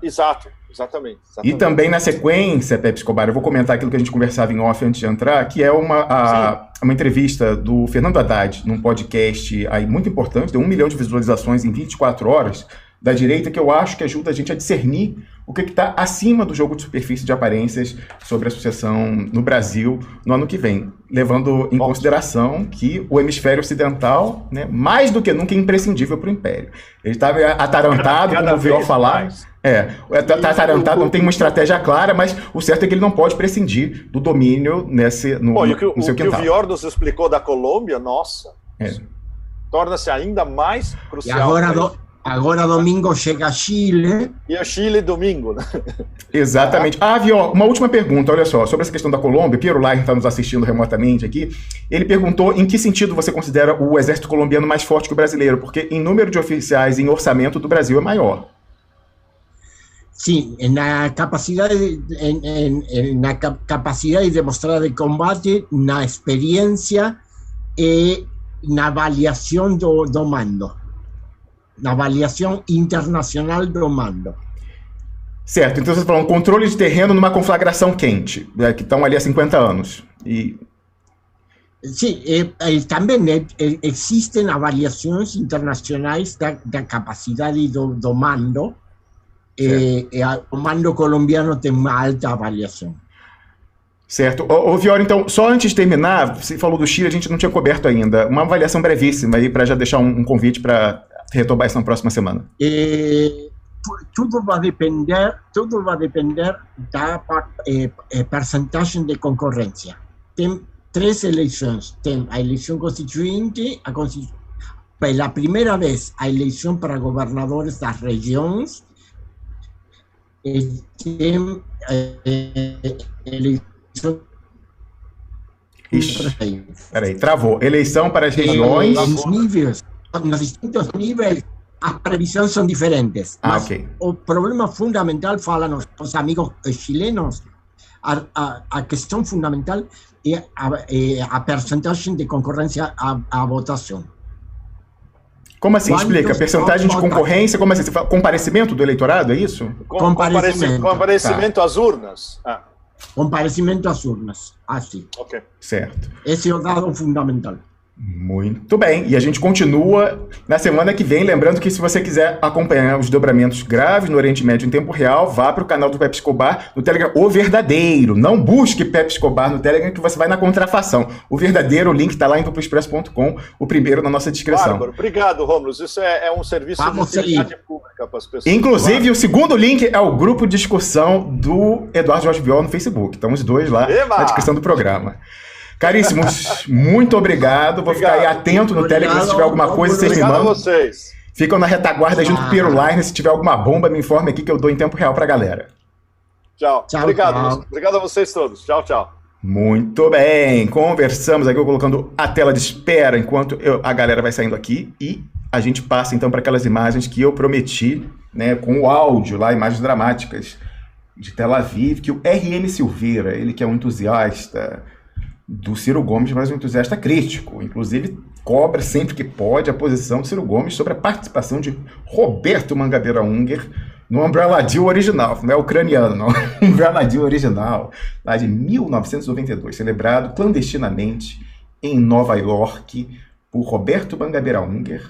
exatamente. E também na sequência, Pepe Escobar, eu vou comentar aquilo que a gente conversava em off antes de entrar, que é uma entrevista do Fernando Haddad num podcast aí muito importante, deu 1 milhão de visualizações em 24 horas, da direita, que eu acho que ajuda a gente a discernir o que está acima do jogo de superfície de aparências sobre a sucessão no Brasil no ano que vem, levando em consideração que o hemisfério ocidental, né, mais do que nunca, é imprescindível para o Império. Ele estava atarantado, como ouviu ao falar. Está atarantado, não tem uma estratégia clara, mas o certo é que ele não pode prescindir do domínio no seu quintal. O que o Vior nos explicou da Colômbia, nossa, torna-se ainda mais crucial. E agora domingo chega Chile. E a Chile domingo, né? Exatamente. Vior, uma última pergunta, olha só, sobre essa questão da Colômbia. O Piero Lair está nos assistindo remotamente aqui. Ele perguntou em que sentido você considera o exército colombiano mais forte que o brasileiro, porque em número de oficiais e em orçamento do Brasil é maior. Sim, na capacidade demonstrada de combate, na experiência e na avaliação do mando. Na avaliação internacional do mando. Certo, então você está falando controle de terreno numa conflagração quente, né, que estão ali há 50 anos. Sim, também existem avaliações internacionais da capacidade do mando. O mando colombiano tem uma alta avaliação. Certo. Ô Fiore, então, só antes de terminar, você falou do Chile, a gente não tinha coberto ainda. Uma avaliação brevíssima aí, para já deixar um convite para retomar isso na próxima semana. Tudo vai depender da percentagem de concorrência. Tem 3 eleições. Tem a eleição constituinte, pela primeira vez, a eleição para governadores das regiões, tem eleição... Ixi, peraí, travou. Eleição para as regiões... Nos distintos níveis, as previsões são diferentes. Mas ok. O problema fundamental, falam os amigos chilenos, a questão fundamental é a percentagem de concorrência à votação. Como assim? Explica. Percentagem de concorrência, como assim? Você fala comparecimento do eleitorado, é isso? Comparecimento às urnas. Comparecimento às urnas. Sim. Ok. Certo. Esse é o dado fundamental. Muito bem, e a gente continua na semana que vem, lembrando que se você quiser acompanhar os desdobramentos graves no Oriente Médio em tempo real, vá para o canal do Pepe Escobar no Telegram, o verdadeiro, não busque Pepe Escobar no Telegram que você vai na contrafação, o verdadeiro, o link está lá em duploexpresso.com, o primeiro na nossa descrição. Bárbaro, obrigado, Rômulo, isso é um serviço de utilidade pública para as pessoas. Inclusive, o segundo link é o grupo de discussão do Eduardo Jorge Viola no Facebook, então os dois lá na descrição do programa. Caríssimos, muito obrigado. Vou ficar aí atento no Telegram se tiver alguma coisa, vocês me mandam. Vocês. Ficam na retaguarda junto com o Piruline. Se tiver alguma bomba, me informe aqui que eu dou em tempo real pra galera. Tchau. Obrigado. Obrigado a vocês todos. Tchau, tchau. Muito bem. Conversamos aqui, eu colocando a tela de espera enquanto a galera vai saindo aqui. E a gente passa então para aquelas imagens que eu prometi, né, com o áudio lá, imagens dramáticas de Tel Aviv, que o R.M. Silveira, ele que é um entusiasta do Ciro Gomes, mas um entusiasta crítico. Inclusive, cobra sempre que pode a posição do Ciro Gomes sobre a participação de Roberto Mangabeira Unger no Umbrella Deal original, não é ucraniano, não. Umbrella Deal original, lá de 1992, celebrado clandestinamente em Nova York por Roberto Mangabeira Unger,